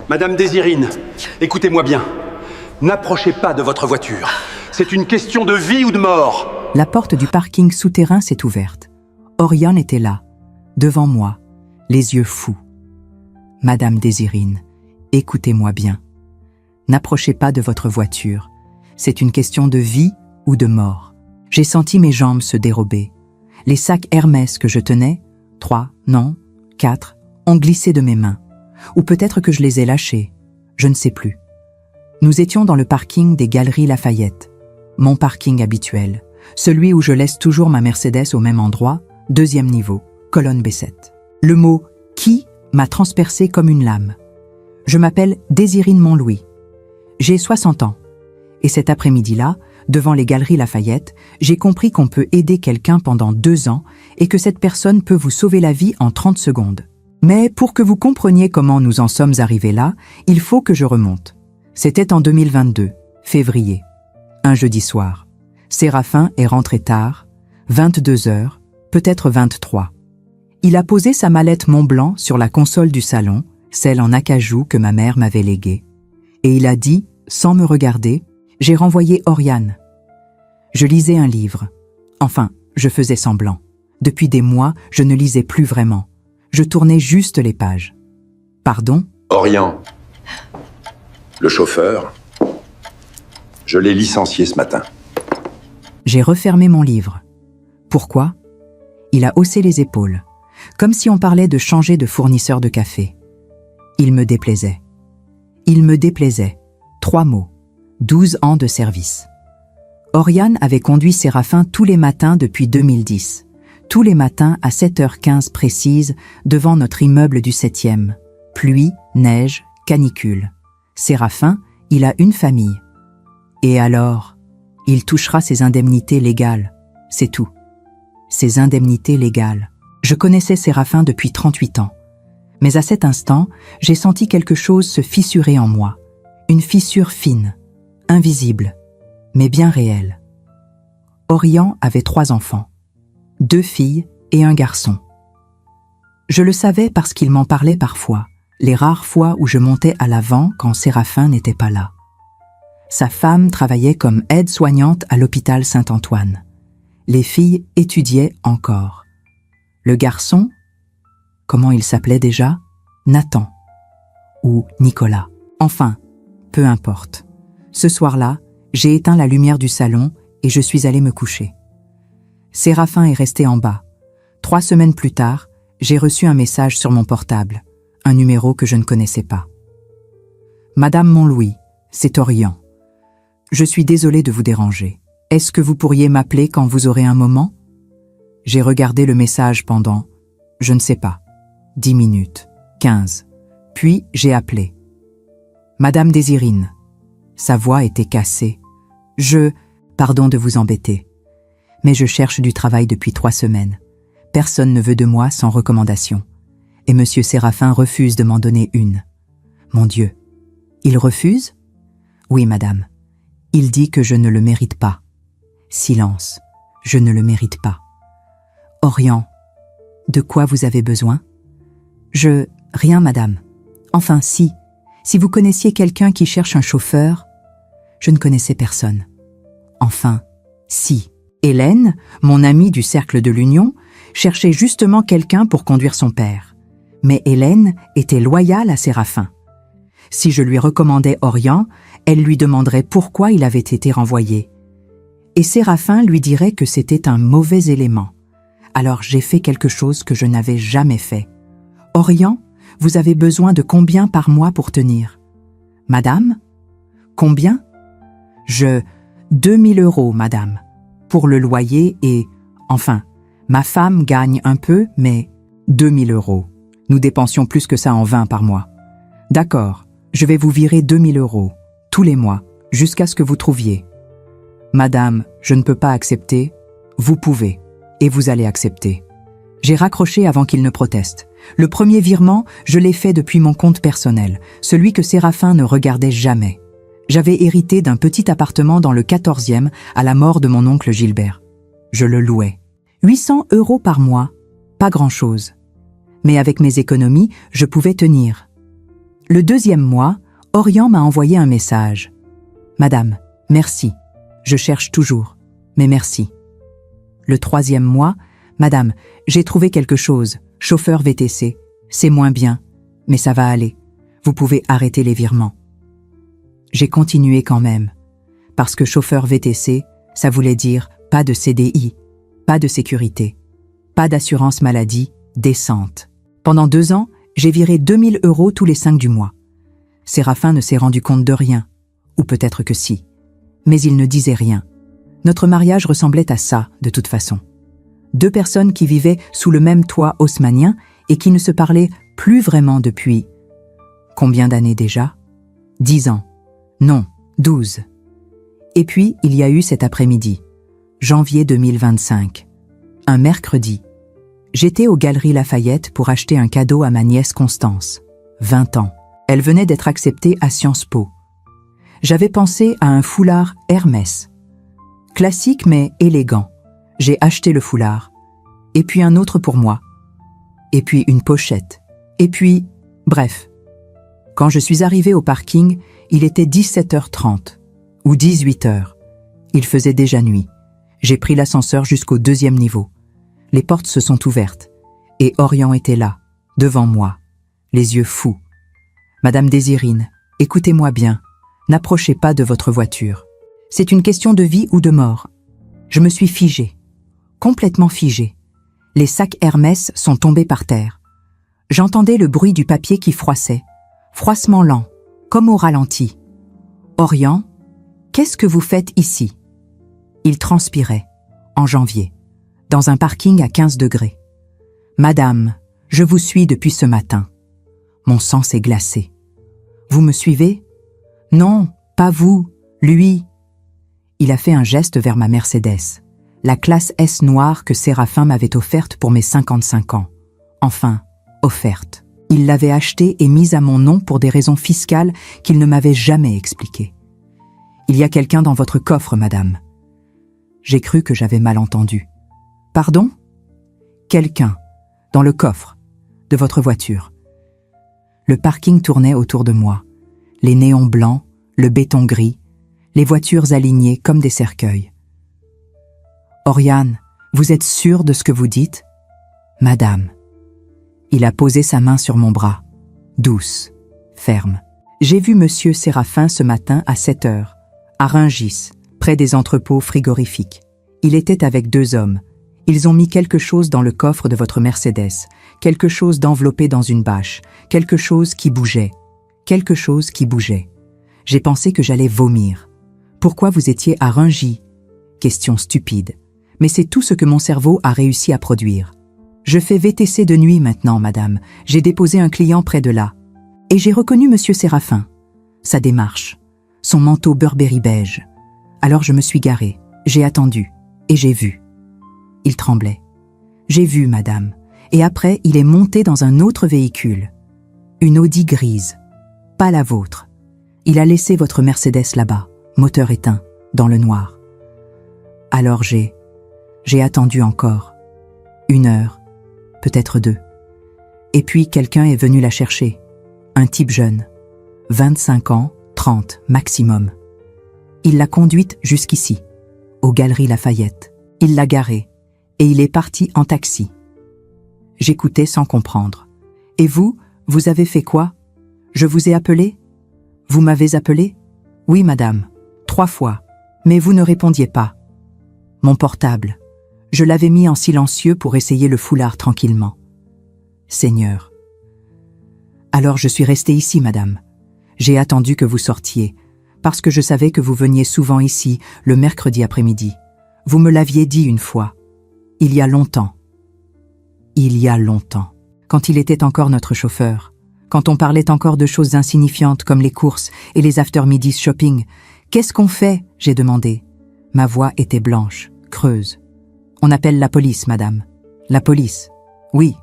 Madame Désirine, écoutez-moi bien. N'approchez pas de votre voiture. C'est une question de vie ou de mort. La porte du parking souterrain s'est ouverte. Oriane était là, devant moi, les yeux fous. Madame Désirine, écoutez-moi bien. N'approchez pas de votre voiture. C'est une question de vie ou de mort. J'ai senti mes jambes se dérober. Les sacs Hermès que je tenais, 3, non, 4, ont glissé de mes mains. Ou peut-être que je les ai lâchés. Je ne sais plus. Nous étions dans le parking des Galeries Lafayette. Mon parking habituel. Celui où je laisse toujours ma Mercedes au même endroit, 2e niveau, colonne B7. Le mot « qui » m'a transpercé comme une lame. Je m'appelle Désirine Montlouis. J'ai 60 ans. Et cet après-midi-là, devant les Galeries Lafayette, j'ai compris qu'on peut aider quelqu'un pendant 2 ans et que cette personne peut vous sauver la vie en 30 secondes. Mais pour que vous compreniez comment nous en sommes arrivés là, il faut que je remonte. C'était en 2022, février. Un jeudi soir. Séraphin est rentré tard, 22 heures, peut-être 23. Il a posé sa mallette Montblanc sur la console du salon, celle en acajou que ma mère m'avait léguée. Et il a dit, sans me regarder, « J'ai renvoyé Oriane ». Je lisais un livre. Enfin, je faisais semblant. Depuis des mois, je ne lisais plus vraiment. Je tournais juste les pages. Pardon ? Oriane, le chauffeur, je l'ai licencié ce matin. J'ai refermé mon livre. Pourquoi ? Il a haussé les épaules, comme si on parlait de changer de fournisseur de café. Il me déplaisait. Il me déplaisait. 3 mots. 12 ans de service. Oriane avait conduit Séraphin tous les matins depuis 2010. Tous les matins à 7h15 précise, devant notre immeuble du 7e. Pluie, neige, canicule. Séraphin, il a une famille. Et alors, il touchera ses indemnités légales. C'est tout. Ses indemnités légales. Je connaissais Séraphin depuis 38 ans. Mais à cet instant, j'ai senti quelque chose se fissurer en moi. Une fissure fine, invisible, mais bien réelle. Oriane avait 3 enfants. 2 filles et un garçon. Je le savais parce qu'il m'en parlait parfois, les rares fois où je montais à l'avant quand Séraphin n'était pas là. Sa femme travaillait comme aide-soignante à l'hôpital Saint-Antoine. Les filles étudiaient encore. Le garçon, comment il s'appelait déjà ? Nathan. Ou Nicolas. Enfin, peu importe. Ce soir-là, j'ai éteint la lumière du salon et je suis allée me coucher. Séraphin est resté en bas. 3 semaines plus tard, j'ai reçu un message sur mon portable, un numéro que je ne connaissais pas. Madame Montlouis, c'est Oriane. Je suis désolée de vous déranger. Est-ce que vous pourriez m'appeler quand vous aurez un moment ? J'ai regardé le message pendant, je ne sais pas, 10 minutes, 15. Puis j'ai appelé. Madame Désirine. Sa voix était cassée. Pardon de vous embêter. Mais je cherche du travail depuis 3 semaines. Personne ne veut de moi sans recommandation. Et Monsieur Séraphin refuse de m'en donner une. Mon Dieu. Il refuse ? Oui, madame. Il dit que je ne le mérite pas. Silence. Je ne le mérite pas. Oriane. De quoi vous avez besoin ? Rien, madame. Enfin, si vous connaissiez quelqu'un qui cherche un chauffeur, je ne connaissais personne. Enfin, si. Hélène, mon amie du cercle de l'Union, cherchait justement quelqu'un pour conduire son père. Mais Hélène était loyale à Séraphin. Si je lui recommandais Oriane, elle lui demanderait pourquoi il avait été renvoyé. Et Séraphin lui dirait que c'était un mauvais élément. Alors j'ai fait quelque chose que je n'avais jamais fait. Oriane, vous avez besoin de combien par mois pour tenir ? Madame ? Combien ? 2000 €, madame. Pour le loyer et... Enfin, ma femme gagne un peu, mais 2000 €. Nous dépensions plus que ça en vin par mois. D'accord, je vais vous virer 2000 €, tous les mois, jusqu'à ce que vous trouviez. Madame, je ne peux pas accepter. Vous pouvez, et vous allez accepter. J'ai raccroché avant qu'il ne proteste. Le premier virement, je l'ai fait depuis mon compte personnel, celui que Séraphin ne regardait jamais. J'avais hérité d'un petit appartement dans le 14e à la mort de mon oncle Gilbert. Je le louais. 800 € par mois, pas grand-chose. Mais avec mes économies, je pouvais tenir. Le 2e mois, Orion m'a envoyé un message. « Madame, merci. Je cherche toujours, mais merci. » Le 3e mois, « Madame, j'ai trouvé quelque chose. Chauffeur VTC. C'est moins bien, mais ça va aller. Vous pouvez arrêter les virements. » J'ai continué quand même, parce que chauffeur VTC, ça voulait dire pas de CDI, pas de sécurité, pas d'assurance maladie décente. Pendant 2 ans, j'ai viré 2000 € tous les 5 du mois. Séraphin ne s'est rendu compte de rien, ou peut-être que si, mais il ne disait rien. Notre mariage ressemblait à ça, de toute façon. 2 personnes qui vivaient sous le même toit haussmannien et qui ne se parlaient plus vraiment depuis... Combien d'années déjà? 10 ans. Non, 12. Et puis, il y a eu cet après-midi, janvier 2025, un mercredi. J'étais aux Galeries Lafayette pour acheter un cadeau à ma nièce Constance, 20 ans. Elle venait d'être acceptée à Sciences Po. J'avais pensé à un foulard Hermès. Classique mais élégant. J'ai acheté le foulard. Et puis un autre pour moi. Et puis une pochette. Et puis... Bref. Quand je suis arrivée au parking, il était 17h30. Ou 18h. Il faisait déjà nuit. J'ai pris l'ascenseur jusqu'au 2e niveau. Les portes se sont ouvertes. Et Orion était là, devant moi, les yeux fous. « Madame Désirine, écoutez-moi bien. N'approchez pas de votre voiture. C'est une question de vie ou de mort. » Je me suis figée. Complètement figée. Les sacs Hermès sont tombés par terre. J'entendais le bruit du papier qui froissait. Froissement lent, comme au ralenti. « Orion, qu'est-ce que vous faites ici ?» Il transpirait, en janvier, dans un parking à 15 degrés. « Madame, je vous suis depuis ce matin. » Mon sang s'est glacé. « Vous me suivez ?»« Non, pas vous, lui. » Il a fait un geste vers ma Mercedes, la classe S noire que Séraphin m'avait offerte pour mes 55 ans. Enfin, offerte. Il l'avait achetée et mise à mon nom pour des raisons fiscales qu'il ne m'avait jamais expliquées. « Il y a quelqu'un dans votre coffre, madame. » J'ai cru que j'avais mal entendu. « Pardon ? » « Quelqu'un, dans le coffre, de votre voiture. » Le parking tournait autour de moi. Les néons blancs, le béton gris, les voitures alignées comme des cercueils. « Oriane, vous êtes sûre de ce que vous dites ? » « Madame. » Il a posé sa main sur mon bras, douce, ferme. J'ai vu monsieur Séraphin ce matin à 7h, à Rungis, près des entrepôts frigorifiques. Il était avec 2 hommes. Ils ont mis quelque chose dans le coffre de votre Mercedes, quelque chose d'enveloppé dans une bâche, quelque chose qui bougeait. Quelque chose qui bougeait. J'ai pensé que j'allais vomir. Pourquoi vous étiez à Rungis ? Question stupide. Mais c'est tout ce que mon cerveau a réussi à produire. Je fais VTC de nuit maintenant, madame. J'ai déposé un client près de là. Et j'ai reconnu monsieur Séraphin. Sa démarche. Son manteau Burberry beige. Alors je me suis garée. J'ai attendu. Et j'ai vu. Il tremblait. J'ai vu, madame. Et après, il est monté dans un autre véhicule. Une Audi grise. Pas la vôtre. Il a laissé votre Mercedes là-bas, moteur éteint, dans le noir. Alors j'ai attendu encore. 1 heure, peut-être 2. Et puis quelqu'un est venu la chercher. Un type jeune. 25 ans, 30 maximum. Il l'a conduite jusqu'ici, aux Galeries Lafayette. Il l'a garée, et il est parti en taxi. J'écoutais sans comprendre. Et vous avez fait quoi ? Je vous ai appelé ? Vous m'avez appelé ? Oui, madame. 3 fois. Mais vous ne répondiez pas. Mon portable. Je l'avais mis en silencieux pour essayer le foulard tranquillement. Seigneur. Alors je suis restée ici, madame. J'ai attendu que vous sortiez, parce que je savais que vous veniez souvent ici, le mercredi après-midi. Vous me l'aviez dit une fois. Il y a longtemps. Il y a longtemps. Quand il était encore notre chauffeur. Quand on parlait encore de choses insignifiantes comme les courses et les after-midi shopping. « Qu'est-ce qu'on fait ?» j'ai demandé. Ma voix était blanche, creuse. « On appelle la police, madame. »« La police ?»« Oui. »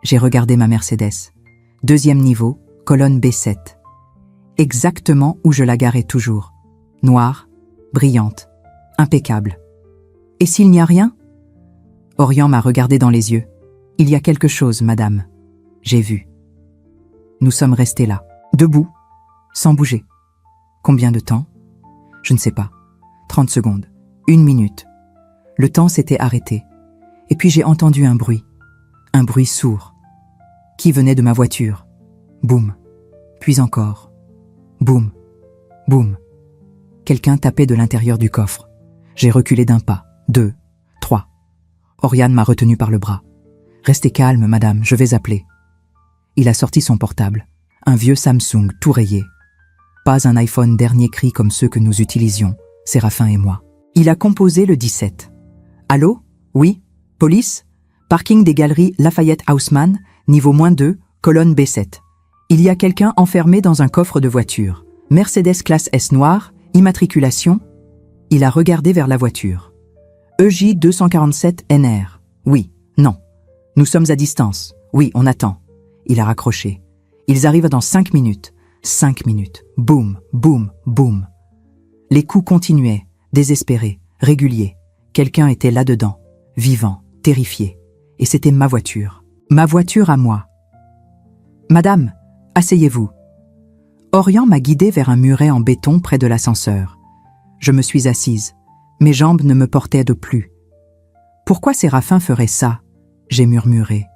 J'ai regardé ma Mercedes. 2e niveau, colonne B7. Exactement où je la garais toujours. Noire, brillante, impeccable. « Et s'il n'y a rien ?» Orion m'a regardé dans les yeux. « Il y a quelque chose, madame. » J'ai vu. Nous sommes restés là. Debout, sans bouger. Combien de temps? Je ne sais pas. 30 secondes. 1 minute. Le temps s'était arrêté. Et puis j'ai entendu un bruit sourd, qui venait de ma voiture. Boum. Puis encore. Boum. Boum. Quelqu'un tapait de l'intérieur du coffre. J'ai reculé d'un pas, 2, 3. Oriane m'a retenu par le bras. « Restez calme, madame, je vais appeler. » Il a sorti son portable, un vieux Samsung tout rayé. Pas un iPhone dernier cri comme ceux que nous utilisions, Séraphin et moi. Il a composé le 17. « Allô? Oui? Police? Parking des galeries Lafayette Haussmann, niveau -2, colonne B7. Il y a quelqu'un enfermé dans un coffre de voiture. Mercedes classe S noire, immatriculation. » Il a regardé vers la voiture. EJ 247 NR. Oui, non. Nous sommes à distance. Oui, on attend. Il a raccroché. Ils arrivent dans 5 minutes. 5 minutes. Boum, boum, boum. Les coups continuaient, désespérés, réguliers. Quelqu'un était là-dedans, vivant, terrifié. Et c'était ma voiture. Ma voiture à moi. Madame, asseyez-vous. Oriane m'a guidée vers un muret en béton près de l'ascenseur. Je me suis assise. Mes jambes ne me portaient de plus. Pourquoi Séraphin ferait ça? J'ai murmuré.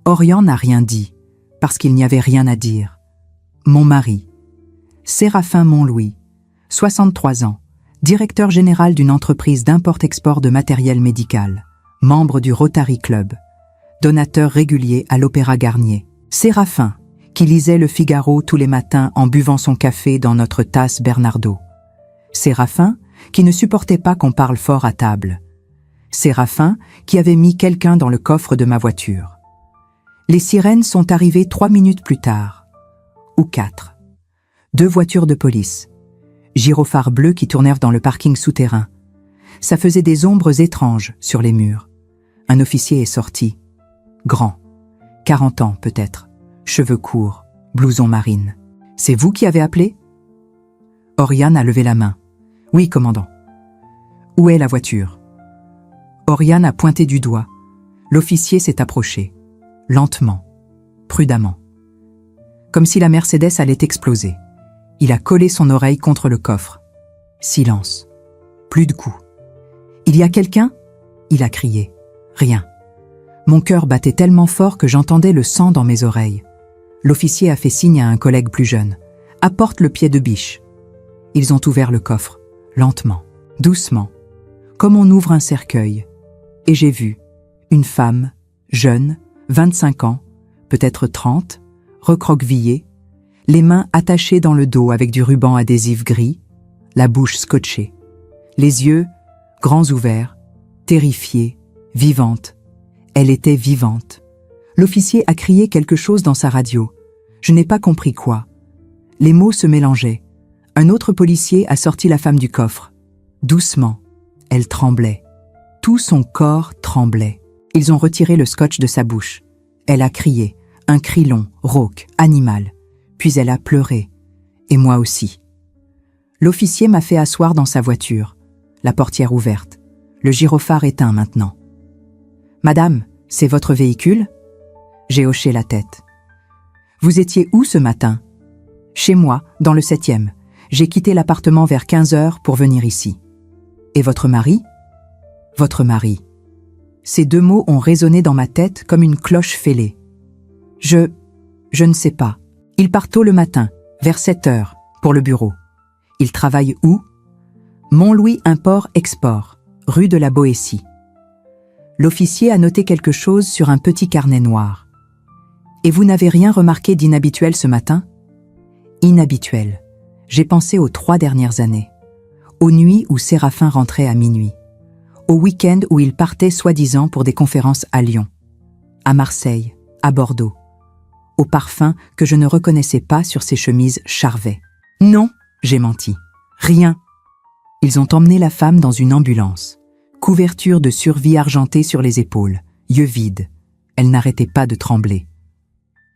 Oriane n'a rien dit, parce qu'il n'y avait rien à dire. Mon mari, Séraphin Montlouis, 63 ans, directeur général d'une entreprise d'import-export de matériel médical, membre du Rotary Club, donateur régulier à l'Opéra Garnier. Séraphin, qui lisait le Figaro tous les matins en buvant son café dans notre tasse Bernardo. Séraphin, qui ne supportait pas qu'on parle fort à table. Séraphin, qui avait mis quelqu'un dans le coffre de ma voiture. Les sirènes sont arrivées 3 minutes plus tard. Ou 4. 2 voitures de police. Gyrophares bleus qui tournèrent dans le parking souterrain. Ça faisait des ombres étranges sur les murs. Un officier est sorti. Grand. 40 ans peut-être. Cheveux courts. Blouson marine. C'est vous qui avez appelé? Oriane a levé la main. Oui, commandant. Où est la voiture? Oriane a pointé du doigt. L'officier s'est approché. Lentement. Prudemment. Comme si la Mercedes allait exploser. Il a collé son oreille contre le coffre. Silence. Plus de coups. Il y a quelqu'un? Il a crié. Rien. Mon cœur battait tellement fort que j'entendais le sang dans mes oreilles. L'officier a fait signe à un collègue plus jeune. Apporte le pied de biche. Ils ont ouvert le coffre. Lentement, doucement, comme on ouvre un cercueil. Et j'ai vu une femme, jeune, 25 ans, peut-être 30, recroquevillée, les mains attachées dans le dos avec du ruban adhésif gris, la bouche scotchée, les yeux grands ouverts, terrifiée, vivante. Elle était vivante. L'officier a crié quelque chose dans sa radio. Je n'ai pas compris quoi. Les mots se mélangeaient. Un autre policier a sorti la femme du coffre. Doucement, elle tremblait. Tout son corps tremblait. Ils ont retiré le scotch de sa bouche. Elle a crié, un cri long, rauque, animal. Puis elle a pleuré. Et moi aussi. L'officier m'a fait asseoir dans sa voiture, la portière ouverte, le gyrophare éteint maintenant. « Madame, c'est votre véhicule ?» J'ai hoché la tête. « Vous étiez où ce matin ?»« Chez moi, dans le 7e. J'ai quitté l'appartement vers 15 heures pour venir ici. »« Et votre mari ?»« Votre mari. » Ces 2 mots ont résonné dans ma tête comme une cloche fêlée. Je ne sais pas. Il part tôt le matin, vers 7 heures, pour le bureau. Il travaille où? Montlouis Import-Export, rue de la Boétie. L'officier a noté quelque chose sur un petit carnet noir. Et vous n'avez rien remarqué d'inhabituel ce matin? Inhabituel. J'ai pensé aux 3 dernières années. Aux nuits où Séraphin rentrait à minuit. Au week-end où il partait soi-disant pour des conférences à Lyon. À Marseille, à Bordeaux. Au parfum que je ne reconnaissais pas sur ses chemises Charvet. Non, j'ai menti. Rien. Ils ont emmené la femme dans une ambulance. Couverture de survie argentée sur les épaules, yeux vides. Elle n'arrêtait pas de trembler.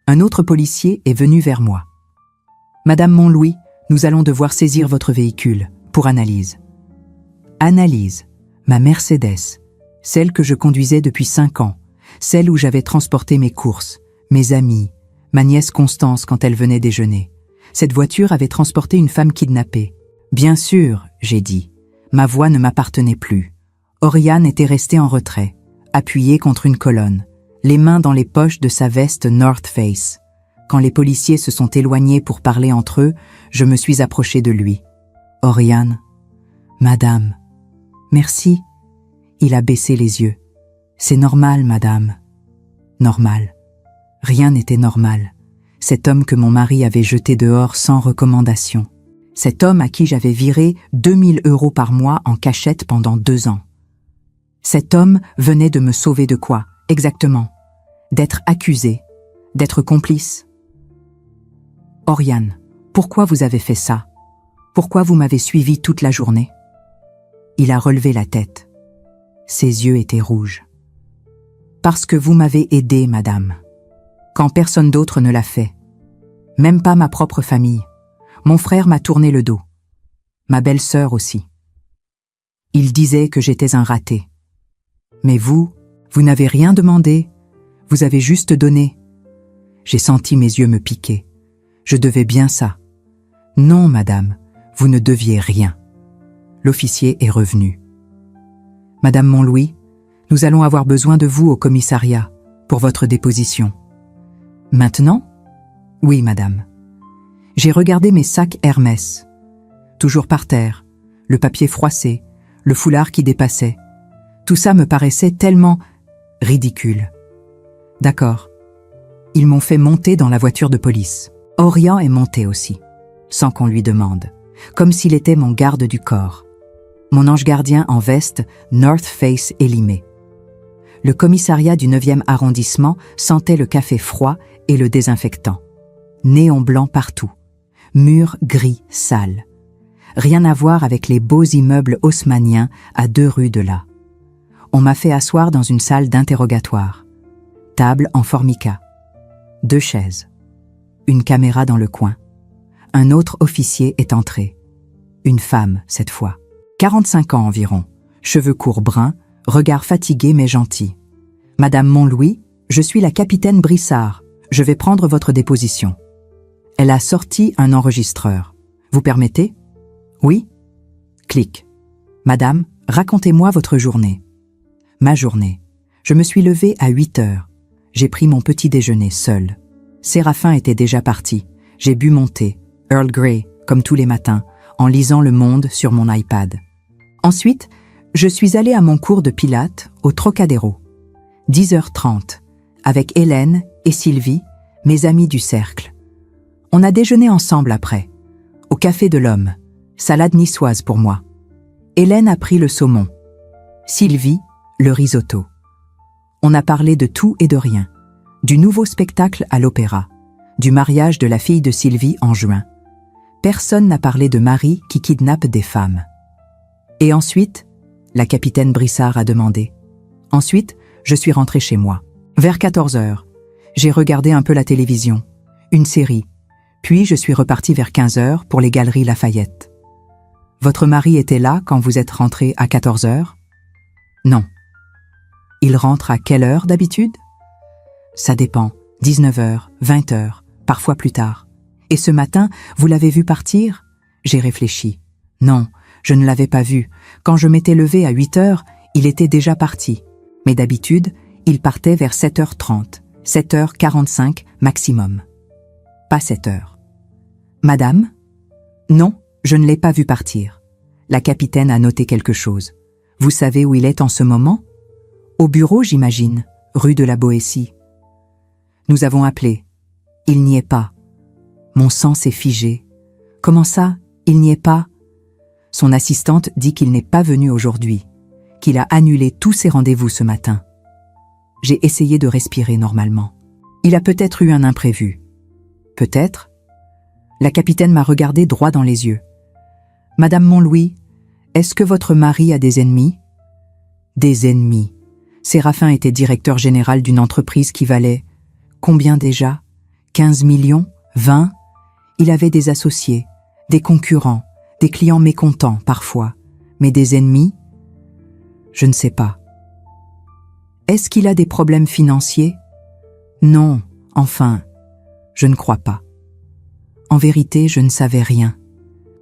Un autre policier est venu vers moi. « Madame Montlouis, nous allons devoir saisir votre véhicule pour analyse. » Analyse, ma Mercedes, celle que je conduisais depuis 5 ans, celle où j'avais transporté mes courses, mes amis, Ma nièce Constance quand elle venait déjeuner. Cette voiture avait transporté une femme kidnappée. Bien sûr, j'ai dit. Ma voix ne m'appartenait plus. Oriane était restée en retrait, appuyée contre une colonne, les mains dans les poches de sa veste North Face. Quand les policiers se sont éloignés pour parler entre eux, je me suis approchée de lui. « Oriane, madame. »« Merci. » Il a baissé les yeux. « C'est normal, madame. » Normal. Rien n'était normal. Cet homme que mon mari avait jeté dehors sans recommandation. Cet homme à qui j'avais viré 2000 € par mois en cachette pendant 2 ans. Cet homme venait de me sauver de quoi, exactement? D'être accusé, d'être complice. Oriane, pourquoi vous avez fait ça? Pourquoi vous m'avez suivi toute la journée? Il a relevé la tête. Ses yeux étaient rouges. Parce que vous m'avez aidé, madame. Quand personne d'autre ne l'a fait. Même pas ma propre famille. Mon frère m'a tourné le dos. Ma belle-sœur aussi. Il disait que j'étais un raté. Mais vous n'avez rien demandé. Vous avez juste donné. J'ai senti mes yeux me piquer. Je devais bien ça. Non, madame, vous ne deviez rien. L'officier est revenu. Madame Montlouis, nous allons avoir besoin de vous au commissariat pour votre déposition. Maintenant? Oui, madame. J'ai regardé mes sacs Hermès. Toujours par terre, le papier froissé, le foulard qui dépassait. Tout ça me paraissait tellement ridicule. D'accord. Ils m'ont fait monter dans la voiture de police. Oriane est monté aussi, sans qu'on lui demande, comme s'il était mon garde du corps. Mon ange gardien en veste North Face élimé. Le commissariat du 9e arrondissement sentait le café froid et le désinfectant. Néon blanc partout. Murs gris sales. Rien à voir avec les beaux immeubles haussmanniens à 2 rues de là. On m'a fait asseoir dans une salle d'interrogatoire. Table en formica. 2 chaises. Une caméra dans le coin. Un autre officier est entré. Une femme, cette fois. 45 ans environ. Cheveux courts bruns, regard fatigué mais gentil. Madame Montlouis, je suis la capitaine Brissard. Je vais prendre votre déposition. Elle a sorti un enregistreur. Vous permettez? Oui? Clic. Madame, racontez-moi votre journée. Ma journée. Je me suis levée à 8 heures. J'ai pris mon petit déjeuner seul. Séraphin était déjà parti. J'ai bu mon thé, Earl Grey, comme tous les matins, en lisant Le Monde sur mon iPad. Ensuite, je suis allée à mon cours de pilates au Trocadéro. 10h30, avec Hélène et Sylvie, mes amies du cercle. On a déjeuné ensemble après, au Café de l'Homme, salade niçoise pour moi. Hélène a pris le saumon. Sylvie, le risotto. On a parlé de tout et de rien. Du nouveau spectacle à l'opéra, du mariage de la fille de Sylvie en juin. Personne n'a parlé de Marie qui kidnappe des femmes. Et ensuite, la capitaine Brissard a demandé. Ensuite, je suis rentrée chez moi. Vers 14 heures, j'ai regardé un peu la télévision, une série, puis je suis repartie vers 15 heures pour les Galeries Lafayette. Votre mari était là quand vous êtes rentrée à 14 heures? Non. Il rentre à quelle heure d'habitude? Ça dépend, 19 heures, 20 heures, parfois plus tard. Et ce matin, vous l'avez vu partir? J'ai réfléchi. Non, je ne l'avais pas vu. Quand je m'étais levée à 8 heures, il était déjà parti. Mais d'habitude, il partait vers 7h30, 7h45 maximum. Pas 7 heures. Madame? Non, je ne l'ai pas vu partir. La capitaine a noté quelque chose. Vous savez où il est en ce moment? Au bureau, j'imagine, rue de la Boétie. Nous avons appelé. Il n'y est pas. Mon sang s'est figé. Comment ça, il n'y est pas? Son assistante dit qu'il n'est pas venu aujourd'hui, qu'il a annulé tous ses rendez-vous ce matin. J'ai essayé de respirer normalement. Il a peut-être eu un imprévu. Peut-être. La capitaine m'a regardé droit dans les yeux. Madame Montlouis, est-ce que votre mari a des ennemis? Des ennemis. Séraphin était directeur général d'une entreprise qui valait... Combien déjà? 15 millions? 20? Il avait des associés, des concurrents, des clients mécontents parfois, mais des ennemis? Je ne sais pas. Est-ce qu'il a des problèmes financiers? Non, enfin. Je ne crois pas. En vérité, je ne savais rien.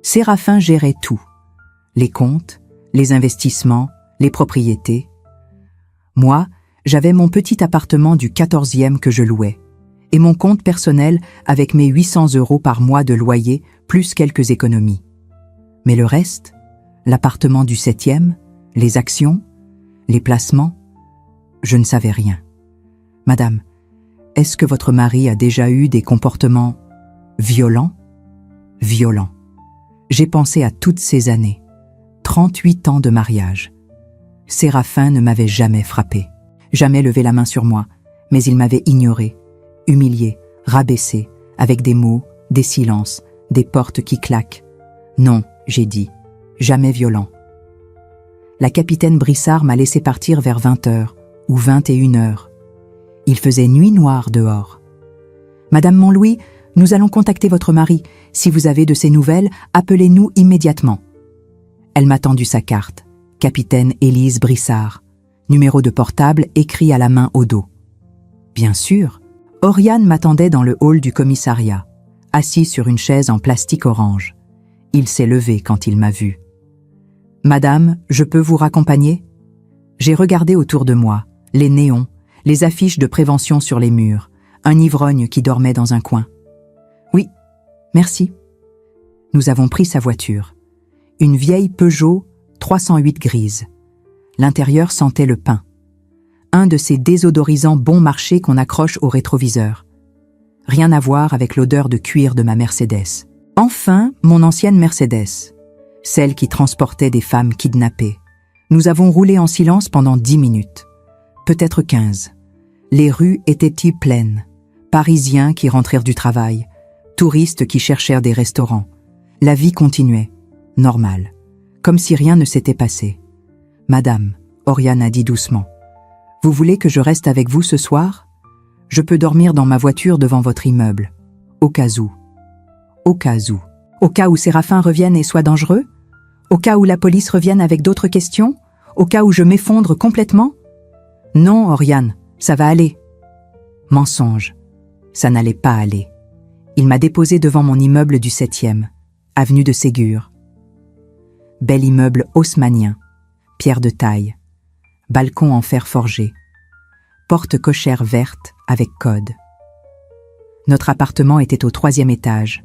Séraphin gérait tout. Les comptes, les investissements, les propriétés. Moi, j'avais mon petit appartement du 14e que je louais, et mon compte personnel avec mes 800 € par mois de loyer, plus quelques économies. Mais le reste, l'appartement du 7e, les actions, les placements, je ne savais rien. Madame, est-ce que votre mari a déjà eu des comportements violents? Violents. J'ai pensé à toutes ces années, 38 ans de mariage. Séraphin ne m'avait jamais frappé, jamais levé la main sur moi, mais il m'avait ignoré, humilié, rabaissé, avec des mots, des silences, des portes qui claquent. Non, j'ai dit, jamais violent. La capitaine Brissard m'a laissé partir vers 20h ou 21h. Il faisait nuit noire dehors. Madame Montlouis, nous allons contacter votre mari. Si vous avez de ses nouvelles, appelez-nous immédiatement. Elle m'a tendu sa carte. Capitaine Élise Brissard. Numéro de portable écrit à la main au dos. Bien sûr, Oriane m'attendait dans le hall du commissariat, assis sur une chaise en plastique orange. Il s'est levé quand il m'a vu. « Madame, je peux vous raccompagner ?» J'ai regardé autour de moi, les néons, les affiches de prévention sur les murs, un ivrogne qui dormait dans un coin. « Oui, merci. » Nous avons pris sa voiture. Une vieille Peugeot 308 grise. L'intérieur sentait le pin. Un de ces désodorisants bon marché qu'on accroche au rétroviseur. Rien à voir avec l'odeur de cuir de ma Mercedes. Enfin, mon ancienne Mercedes, celle qui transportait des femmes kidnappées. Nous avons roulé en silence pendant 10 minutes, peut-être 15. Les rues étaient-ils pleines, Parisiens qui rentrèrent du travail, touristes qui cherchèrent des restaurants. La vie continuait, normale, comme si rien ne s'était passé. « Madame, » Oriane a dit doucement, « vous voulez que je reste avec vous ce soir? Je peux dormir dans ma voiture devant votre immeuble, au cas où. Au cas où. Au cas où Séraphin revienne et soit dangereux? Au cas où la police revienne avec d'autres questions? Au cas où je m'effondre complètement? Non, Oriane, ça va aller. » Mensonge. Ça n'allait pas aller. Il m'a déposé devant mon immeuble du 7e, avenue de Ségur. Bel immeuble haussmannien, pierre de taille, balcon en fer forgé, porte cochère verte avec code. Notre appartement était au 3e étage,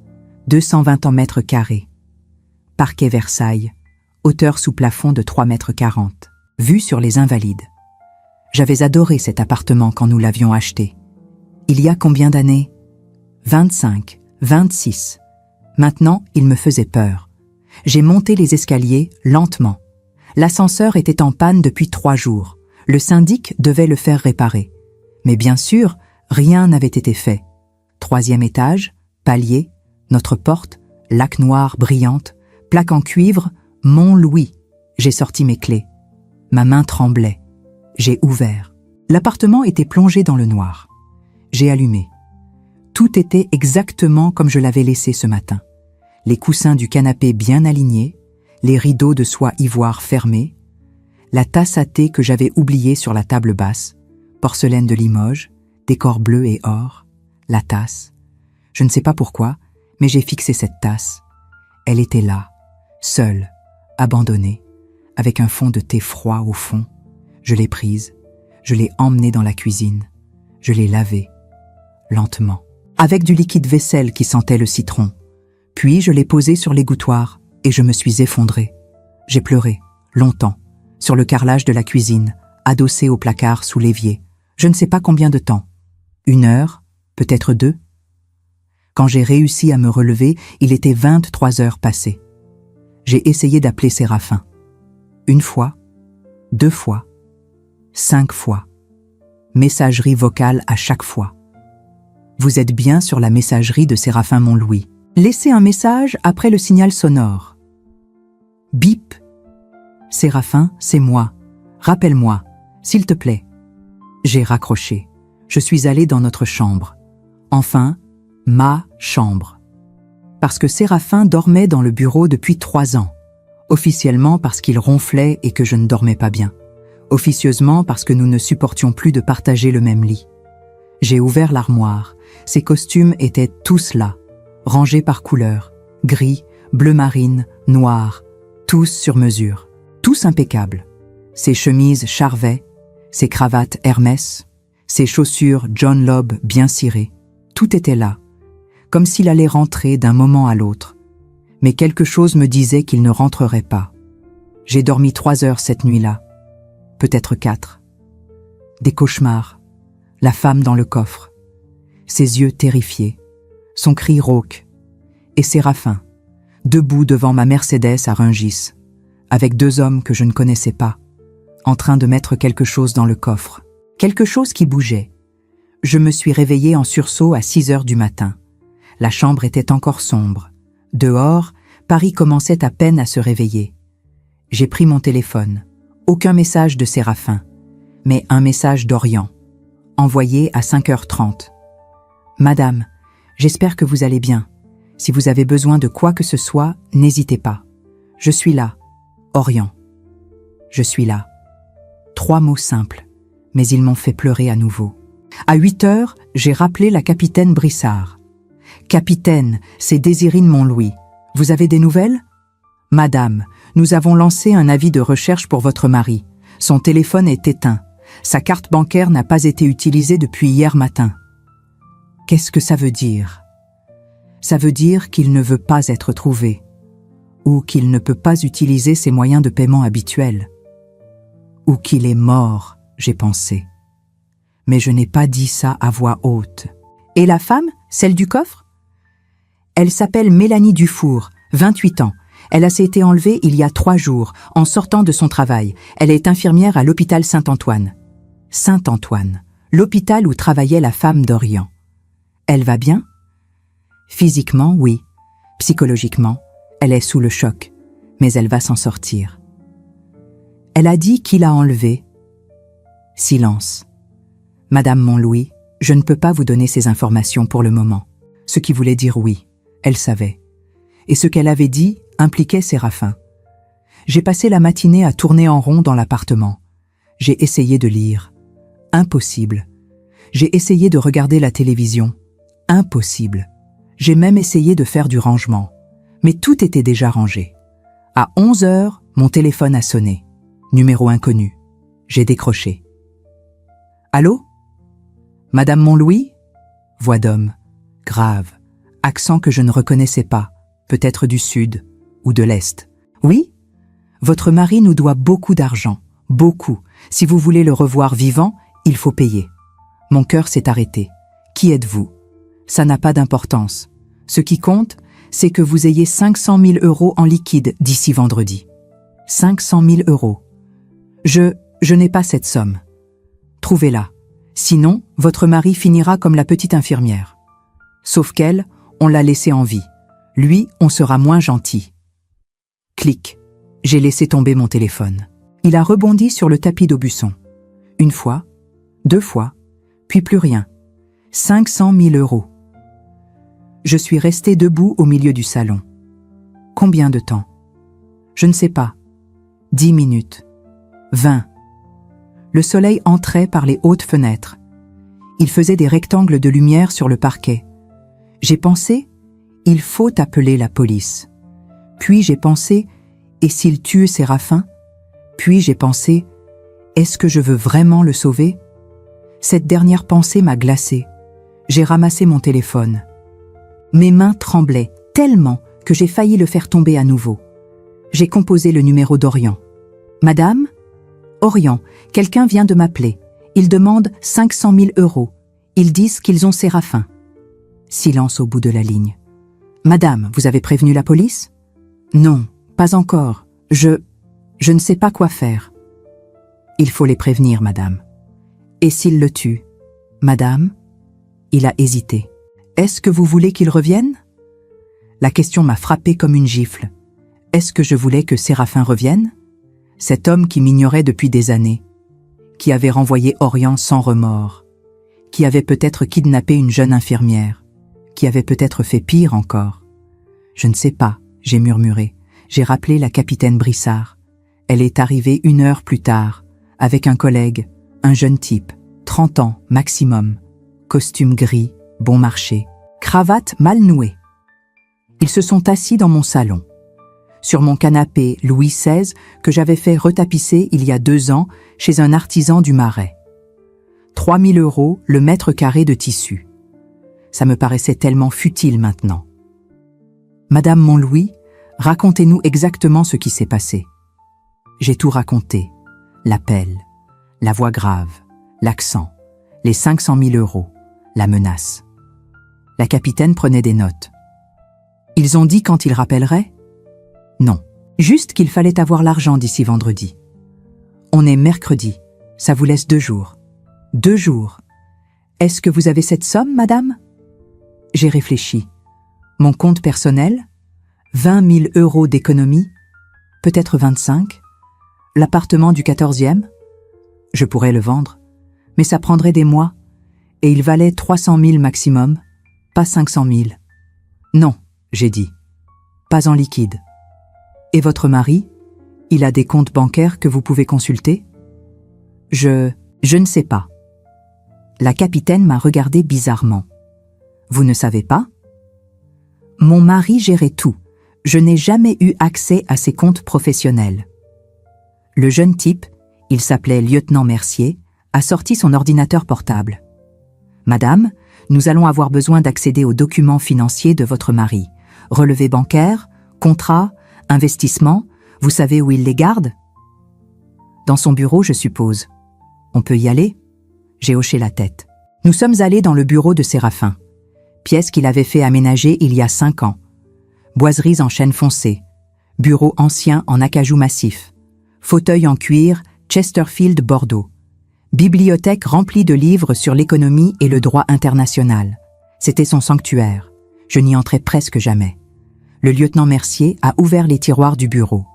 220 mètres carrés. Parquet Versailles, hauteur sous plafond de 3,40 m, vue sur les Invalides. J'avais adoré cet appartement quand nous l'avions acheté. Il y a combien d'années? 25, 26. Maintenant, il me faisait peur. J'ai monté les escaliers lentement. L'ascenseur était en panne depuis 3 jours. Le syndic devait le faire réparer. Mais bien sûr, rien n'avait été fait. 3e étage, palier, notre porte, laque noire brillante, plaque en cuivre, Montlouis. J'ai sorti mes clés. Ma main tremblait. J'ai ouvert. L'appartement était plongé dans le noir. J'ai allumé. Tout était exactement comme je l'avais laissé ce matin. Les coussins du canapé bien alignés, les rideaux de soie ivoire fermés, la tasse à thé que j'avais oubliée sur la table basse, porcelaine de Limoges, décor bleu et or, la tasse. Je ne sais pas pourquoi, mais j'ai fixé cette tasse. Elle était là, seule, abandonnée, avec un fond de thé froid au fond. Je l'ai prise, je l'ai emmenée dans la cuisine, je l'ai lavée, lentement, avec du liquide vaisselle qui sentait le citron. Puis je l'ai posée sur l'égouttoir et je me suis effondrée. J'ai pleuré, longtemps, sur le carrelage de la cuisine, adossé au placard sous l'évier. Je ne sais pas combien de temps. 1 heure, peut-être 2. Quand j'ai réussi à me relever, il était 23 heures passées. J'ai essayé d'appeler Séraphin. 1 fois, 2 fois, 5 fois. Messagerie vocale à chaque fois. Vous êtes bien sur la messagerie de Séraphin Montlouis. Laissez un message après le signal sonore. Bip. Séraphin, c'est moi. Rappelle-moi, s'il te plaît. J'ai raccroché. Je suis allé dans notre chambre. Enfin, ma chambre. Parce que Séraphin dormait dans le bureau depuis 3 ans. Officiellement parce qu'il ronflait et que je ne dormais pas bien. Officieusement parce que nous ne supportions plus de partager le même lit. J'ai ouvert l'armoire. Ces costumes étaient tous là, rangés par couleur, gris, bleu marine, noir, tous sur mesure, tous impeccables. Ses chemises Charvet, ses cravates Hermès, ses chaussures John Lobb bien cirées, tout était là, comme s'il allait rentrer d'un moment à l'autre. Mais quelque chose me disait qu'il ne rentrerait pas. J'ai dormi 3 heures cette nuit-là, peut-être 4. Des cauchemars, la femme dans le coffre, ses yeux terrifiés, son cri rauque, et Séraphin, debout devant ma Mercedes à Rungis, avec 2 hommes que je ne connaissais pas, en train de mettre quelque chose dans le coffre, quelque chose qui bougeait. Je me suis réveillée en sursaut à 6 heures du matin. La chambre était encore sombre. Dehors, Paris commençait à peine à se réveiller. J'ai pris mon téléphone. Aucun message de Séraphin, mais un message d'Orient, envoyé à 5h30. « Madame, j'espère que vous allez bien. Si vous avez besoin de quoi que ce soit, n'hésitez pas. Je suis là. Orient. Je suis là. » 3 mots simples, mais ils m'ont fait pleurer à nouveau. À 8 heures, j'ai rappelé la capitaine Brissard. « Capitaine, c'est Désirine Montlouis. Vous avez des nouvelles ? » « Madame, nous avons lancé un avis de recherche pour votre mari. Son téléphone est éteint. Sa carte bancaire n'a pas été utilisée depuis hier matin. » Qu'est-ce que ça veut dire ? Ça veut dire qu'il ne veut pas être trouvé, ou qu'il ne peut pas utiliser ses moyens de paiement habituels, ou qu'il est mort, j'ai pensé. Mais je n'ai pas dit ça à voix haute. Et la femme, celle du coffre ? Elle s'appelle Mélanie Dufour, 28 ans. Elle a été enlevée il y a 3 jours, en sortant de son travail. Elle est infirmière à l'hôpital Saint-Antoine. Saint-Antoine, l'hôpital où travaillait la femme d'Orient. Elle va bien ? Physiquement, oui. Psychologiquement, elle est sous le choc, mais elle va s'en sortir. Elle a dit qui l'a enlevée. Silence. Madame Montlouis, je ne peux pas vous donner ces informations pour le moment. Ce qui voulait dire oui, elle savait. Et ce qu'elle avait dit impliquait Séraphin. J'ai passé la matinée à tourner en rond dans l'appartement. J'ai essayé de lire. Impossible. J'ai essayé de regarder la télévision. Impossible. J'ai même essayé de faire du rangement. Mais tout était déjà rangé. À 11 heures, mon téléphone a sonné. Numéro inconnu. J'ai décroché. « Allô ? Madame Montlouis ?» Voix d'homme. Grave. Accent que je ne reconnaissais pas. Peut-être du sud ou de l'est. « Oui ? Votre mari nous doit beaucoup d'argent. Beaucoup. Si vous voulez le revoir vivant, il faut payer. » Mon cœur s'est arrêté. « Qui êtes-vous ? Ça n'a pas d'importance. Ce qui compte, c'est que vous ayez 500 000 € en liquide d'ici vendredi. 500 000 €. Je n'ai pas cette somme. Trouvez-la. Sinon, votre mari finira comme la petite infirmière. Sauf qu'elle, on l'a laissé en vie. Lui, on sera moins gentil. Clic. J'ai laissé tomber mon téléphone. Il a rebondi sur le tapis d'Aubusson. 1 fois, 2 fois, puis plus rien. 500 000 €. Je suis resté debout au milieu du salon. Combien de temps ? Je ne sais pas. 10 minutes. 20. Le soleil entrait par les hautes fenêtres. Il faisait des rectangles de lumière sur le parquet. J'ai pensé, il faut appeler la police. Puis j'ai pensé, et s'il tue Séraphin ? Puis j'ai pensé, est-ce que je veux vraiment le sauver ? Cette dernière pensée m'a glacée. J'ai ramassé mon téléphone. Mes mains tremblaient tellement que j'ai failli le faire tomber à nouveau. J'ai composé le numéro d'Orient. « Madame ? Orient, quelqu'un vient de m'appeler. Ils demandent 500 000 €. Ils disent qu'ils ont Séraphin. » Silence au bout de la ligne. « Madame, vous avez prévenu la police ? » ?»« Non, pas encore. Je ne sais pas quoi faire. »« Il faut les prévenir, madame. »« Et s'ils le tuent ? » ?»« Madame ?» Il a hésité. « Est-ce que vous voulez qu'il revienne ?» La question m'a frappé comme une gifle. Est-ce que je voulais que Séraphin revienne ? Cet homme qui m'ignorait depuis des années, qui avait renvoyé Orient sans remords, qui avait peut-être kidnappé une jeune infirmière, qui avait peut-être fait pire encore. Je ne sais pas, j'ai murmuré. J'ai rappelé la capitaine Brissard. Elle est arrivée 1 heure plus tard, avec un collègue, un jeune type, 30 ans maximum, costume gris, bon marché, cravate mal nouée. Ils se sont assis dans mon salon, sur mon canapé Louis XVI que j'avais fait retapisser il y a 2 ans chez un artisan du Marais. 3 000 € le mètre carré de tissu. Ça me paraissait tellement futile maintenant. Madame Montlouis, racontez-nous exactement ce qui s'est passé. J'ai tout raconté. L'appel, la voix grave, l'accent, les 500 000 €, la menace. La capitaine prenait des notes. Ils ont dit quand ils rappelleraient ? Non, juste qu'il fallait avoir l'argent d'ici vendredi. On est mercredi, ça vous laisse 2 jours. 2 jours. Est-ce que vous avez cette somme, madame ? J'ai réfléchi. Mon compte personnel ? 20 000 € d'économie ? Peut-être 25 ? L'appartement du 14e ? Je pourrais le vendre, mais ça prendrait des mois, et il valait 300 000 maximum, pas 500 000. Non, j'ai dit. Pas en liquide. Et votre mari ? Il a des comptes bancaires que vous pouvez consulter ? Je ne sais pas. La capitaine m'a regardé bizarrement. Vous ne savez pas ? Mon mari gérait tout. Je n'ai jamais eu accès à ses comptes professionnels. Le jeune type, il s'appelait lieutenant Mercier, a sorti son ordinateur portable. Madame, nous allons avoir besoin d'accéder aux documents financiers de votre mari. Relevés bancaires, contrats, investissements, vous savez où il les garde ? Dans son bureau, je suppose. On peut y aller ? J'ai hoché la tête. Nous sommes allés dans le bureau de Séraphin, pièce qu'il avait fait aménager il y a 5 ans. Boiseries en chêne foncé, bureau ancien en acajou massif, fauteuil en cuir, Chesterfield Bordeaux, bibliothèque remplie de livres sur l'économie et le droit international. C'était son sanctuaire. Je n'y entrais presque jamais. Le lieutenant Mercier a ouvert les tiroirs du bureau.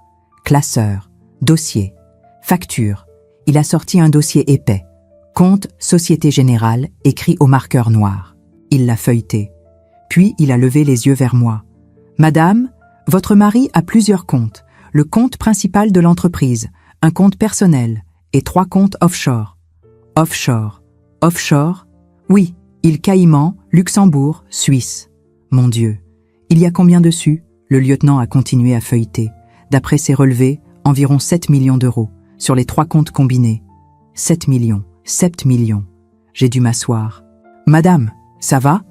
Classeurs, dossiers, factures. Il a sorti un dossier épais. Compte Société Générale, écrit au marqueur noir. Il l'a feuilleté. Puis il a levé les yeux vers moi. « Madame, votre mari a plusieurs comptes. Le compte principal de l'entreprise, un compte personnel et 3 comptes offshore. » Offshore. Offshore ? Oui, îles Caïmans, Luxembourg, Suisse. Mon Dieu. Il y a combien dessus ? Le lieutenant a continué à feuilleter. D'après ses relevés, environ 7 millions d'euros, sur les 3 comptes combinés. 7 millions. J'ai dû m'asseoir. « Madame, ça va ?»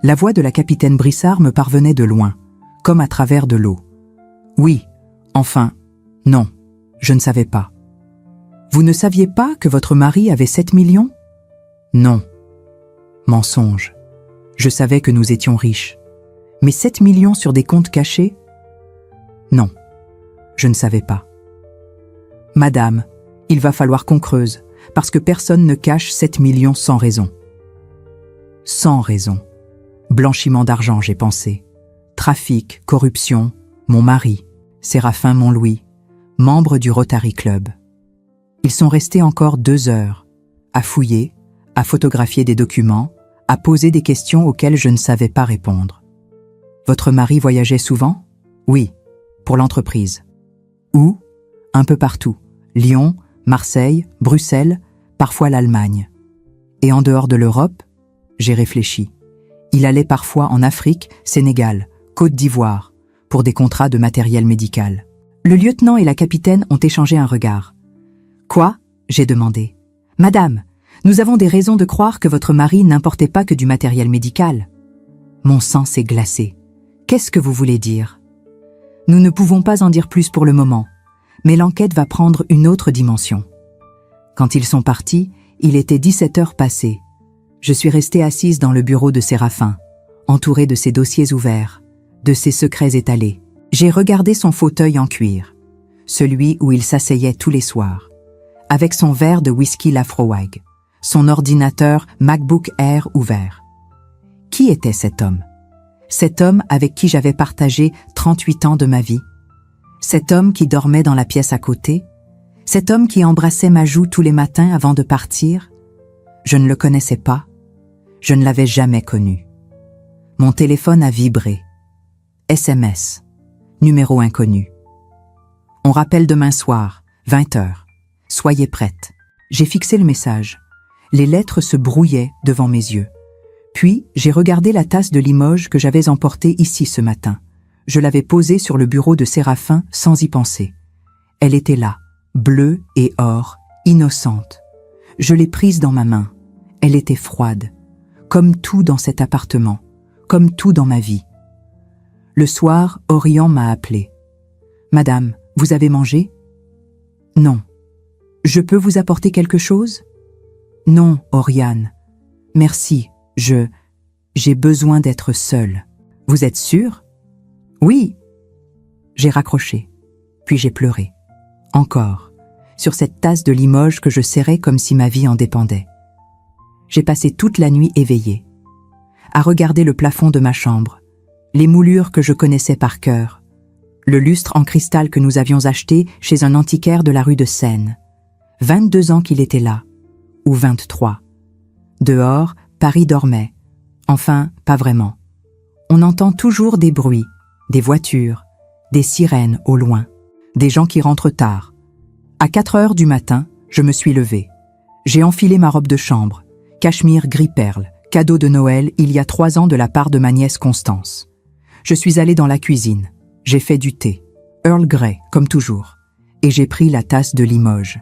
La voix de la capitaine Brissard me parvenait de loin, comme à travers de l'eau. « Oui, enfin, non, je ne savais pas. » « Vous ne saviez pas que votre mari avait 7 millions ? » ?»« Non. » »« Mensonge. Je savais que nous étions riches. Mais 7 millions sur des comptes cachés ? » ?»« Non, je ne savais pas. »« Madame, il va falloir qu'on creuse, parce que personne ne cache 7 millions sans raison. » Sans raison. Blanchiment d'argent, j'ai pensé. Trafic, corruption, mon mari, Séraphin Montlouis, membre du Rotary Club. Ils sont restés encore 2 heures, à fouiller, à photographier des documents, à poser des questions auxquelles je ne savais pas répondre. Votre mari voyageait souvent ? Oui, pour l'entreprise. Où ? Un peu partout. Lyon, Marseille, Bruxelles, parfois l'Allemagne. Et en dehors de l'Europe ? J'ai réfléchi. Il allait parfois en Afrique, Sénégal, Côte d'Ivoire, pour des contrats de matériel médical. Le lieutenant et la capitaine ont échangé un regard. « Quoi ?» j'ai demandé. « Madame, nous avons des raisons de croire que votre mari n'importait pas que du matériel médical. » Mon sang s'est glacé. « Qu'est-ce que vous voulez dire ?» Nous ne pouvons pas en dire plus pour le moment, mais l'enquête va prendre une autre dimension. Quand ils sont partis, il était 17 heures passées. Je suis restée assise dans le bureau de Séraphin, entourée de ses dossiers ouverts, de ses secrets étalés. J'ai regardé son fauteuil en cuir, celui où il s'asseyait tous les soirs, avec son verre de whisky Laphroaig, son ordinateur MacBook Air ouvert. Qui était cet homme ? Cet homme avec qui j'avais partagé 38 ans de ma vie ? Cet homme qui dormait dans la pièce à côté ? Cet homme qui embrassait ma joue tous les matins avant de partir ? Je ne le connaissais pas. Je ne l'avais jamais connu. Mon téléphone a vibré. SMS. Numéro inconnu. On rappelle demain soir, 20 heures. Soyez prête. J'ai fixé le message. Les lettres se brouillaient devant mes yeux. Puis, j'ai regardé la tasse de Limoges que j'avais emportée ici ce matin. Je l'avais posée sur le bureau de Séraphin sans y penser. Elle était là, bleue et or, innocente. Je l'ai prise dans ma main. Elle était froide, comme tout dans cet appartement, comme tout dans ma vie. Le soir, Orion m'a appelé. « Madame, vous avez mangé ?»« Non. »« Je peux vous apporter quelque chose ?»« Non, Oriane. Merci, j'ai besoin d'être seule. »« Vous êtes sûre ?»« Oui. » J'ai raccroché, puis j'ai pleuré. Encore, sur cette tasse de Limoges que je serrais comme si ma vie en dépendait. J'ai passé toute la nuit éveillée, à regarder le plafond de ma chambre, les moulures que je connaissais par cœur, le lustre en cristal que nous avions acheté chez un antiquaire de la rue de Seine. 22 ans qu'il était là, ou 23. Dehors, Paris dormait. Enfin, pas vraiment. On entend toujours des bruits, des voitures, des sirènes au loin, des gens qui rentrent tard. À 4 heures du matin, je me suis levée. J'ai enfilé ma robe de chambre, cachemire gris-perle, cadeau de Noël il y a 3 ans de la part de ma nièce Constance. Je suis allée dans la cuisine. J'ai fait du thé, Earl Grey, comme toujours, et j'ai pris la tasse de Limoges,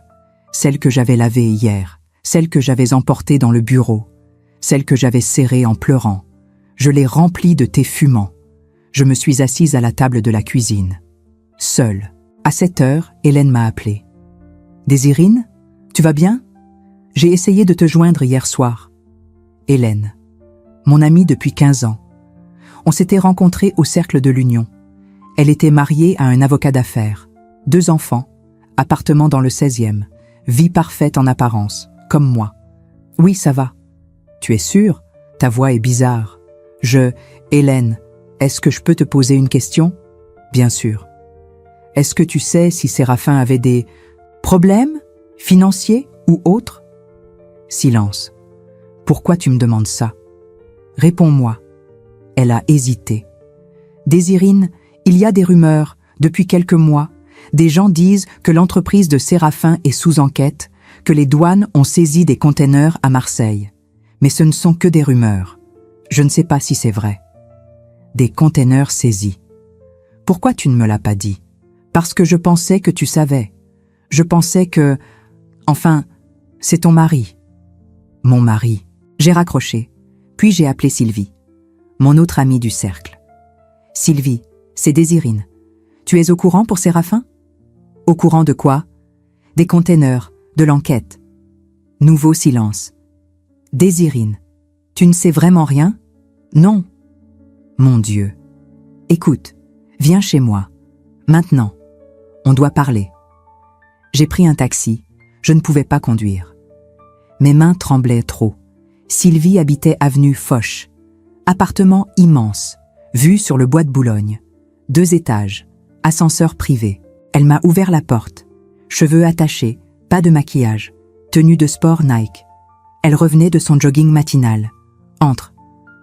celle que j'avais lavée hier, celle que j'avais emportée dans le bureau, celle que j'avais serrée en pleurant. Je l'ai remplie de thé fumant. Je me suis assise à la table de la cuisine, seule. À 7 heures, Hélène m'a appelée. « Désirine, tu vas bien ? J'ai essayé de te joindre hier soir. » Hélène, mon amie depuis 15 ans. On s'était rencontrés au Cercle de l'Union. Elle était mariée à un avocat d'affaires, 2 enfants, appartement dans le 16e, vie parfaite en apparence, comme moi. Oui, ça va. Tu es sûre ? Ta voix est bizarre. Hélène, est-ce que je peux te poser une question ? Bien sûr. Est-ce que tu sais si Séraphin avait des problèmes financiers ou autres ? Silence. Pourquoi tu me demandes ça ? Réponds-moi. Elle a hésité. Désirine, il y a des rumeurs, depuis quelques mois. Des gens disent que l'entreprise de Séraphin est sous enquête, que les douanes ont saisi des containers à Marseille. Mais ce ne sont que des rumeurs. Je ne sais pas si c'est vrai. Des containers saisis. Pourquoi tu ne me l'as pas dit ? Parce que je pensais que tu savais. Je pensais que... Enfin, c'est ton mari. Mon mari. J'ai raccroché. Puis j'ai appelé Sylvie, mon autre amie du cercle. Sylvie, c'est Désirine. Tu es au courant pour Séraphin ? Au courant de quoi ? Des containers, de l'enquête. Nouveau silence. Désirine, tu ne sais vraiment rien ? Non. Mon Dieu. Écoute, viens chez moi. Maintenant. On doit parler. J'ai pris un taxi. Je ne pouvais pas conduire. Mes mains tremblaient trop. Sylvie habitait avenue Foch. Appartement immense, vue sur le bois de Boulogne. 2 étages, ascenseur privé. Elle m'a ouvert la porte. Cheveux attachés, pas de maquillage, tenue de sport Nike. Elle revenait de son jogging matinal. Entre.